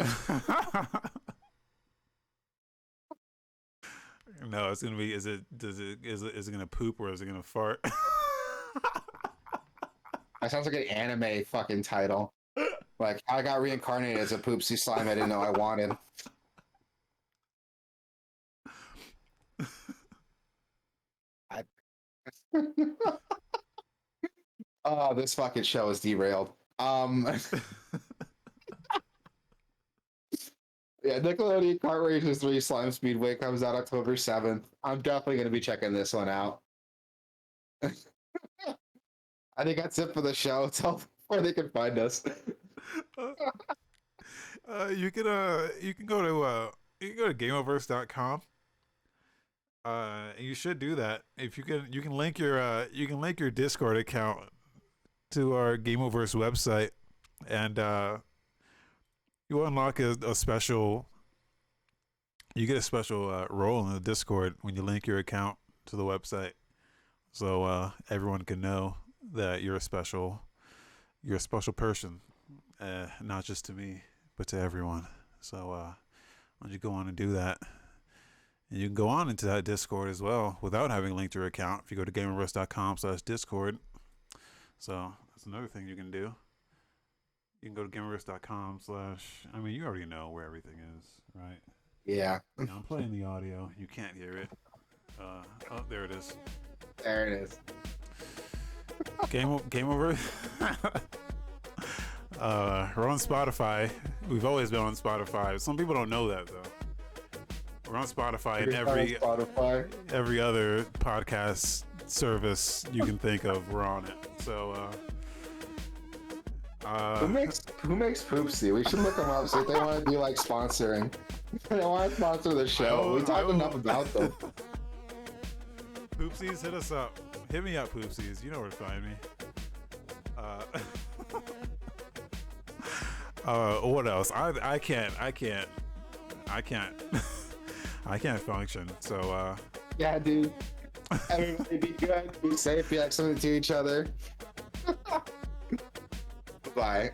No, it's gonna be. Is it gonna poop or is it gonna fart? That sounds like an anime fucking title. Like I got reincarnated as a Poopsie slime I didn't know I wanted. Oh, this fucking show is derailed. Yeah, Nickelodeon Kart Racers 3 Slime Speedway comes out October 7th. I'm definitely going to be checking this one out. I think that's it for the show. Tell them where they can find us. You can go to gameoverse.com. You should do that. If you can link your Discord account to our Gameoverse website, and you unlock a special. You get a special role in the Discord when you link your account to the website, so everyone can know that you're a special person, not just to me, but to everyone. So why don't you go on and do that? And you can go on into that Discord as well without having linked your account if you go to gameoverse.com/Discord. So that's another thing you can do. You can go to gameoverse.com/ I mean, you already know where everything is, right? Yeah. Yeah, I'm playing the audio. You can't hear it. Oh, there it is. There it is. Game over. We're on Spotify. We've always been on Spotify. Some people don't know that though. We're on Spotify and every other podcast service you can think of. We're on it. So who makes Poopsie? We should look them up, see if they want to be like sponsoring. They want to sponsor the show. We talked enough about them. Poopsies, hit us up. Hit me up, Poopsies. You know where to find me. What else? I can't I can't function. So yeah, dude. Everybody be good, be safe, be excellent to each other. Bye.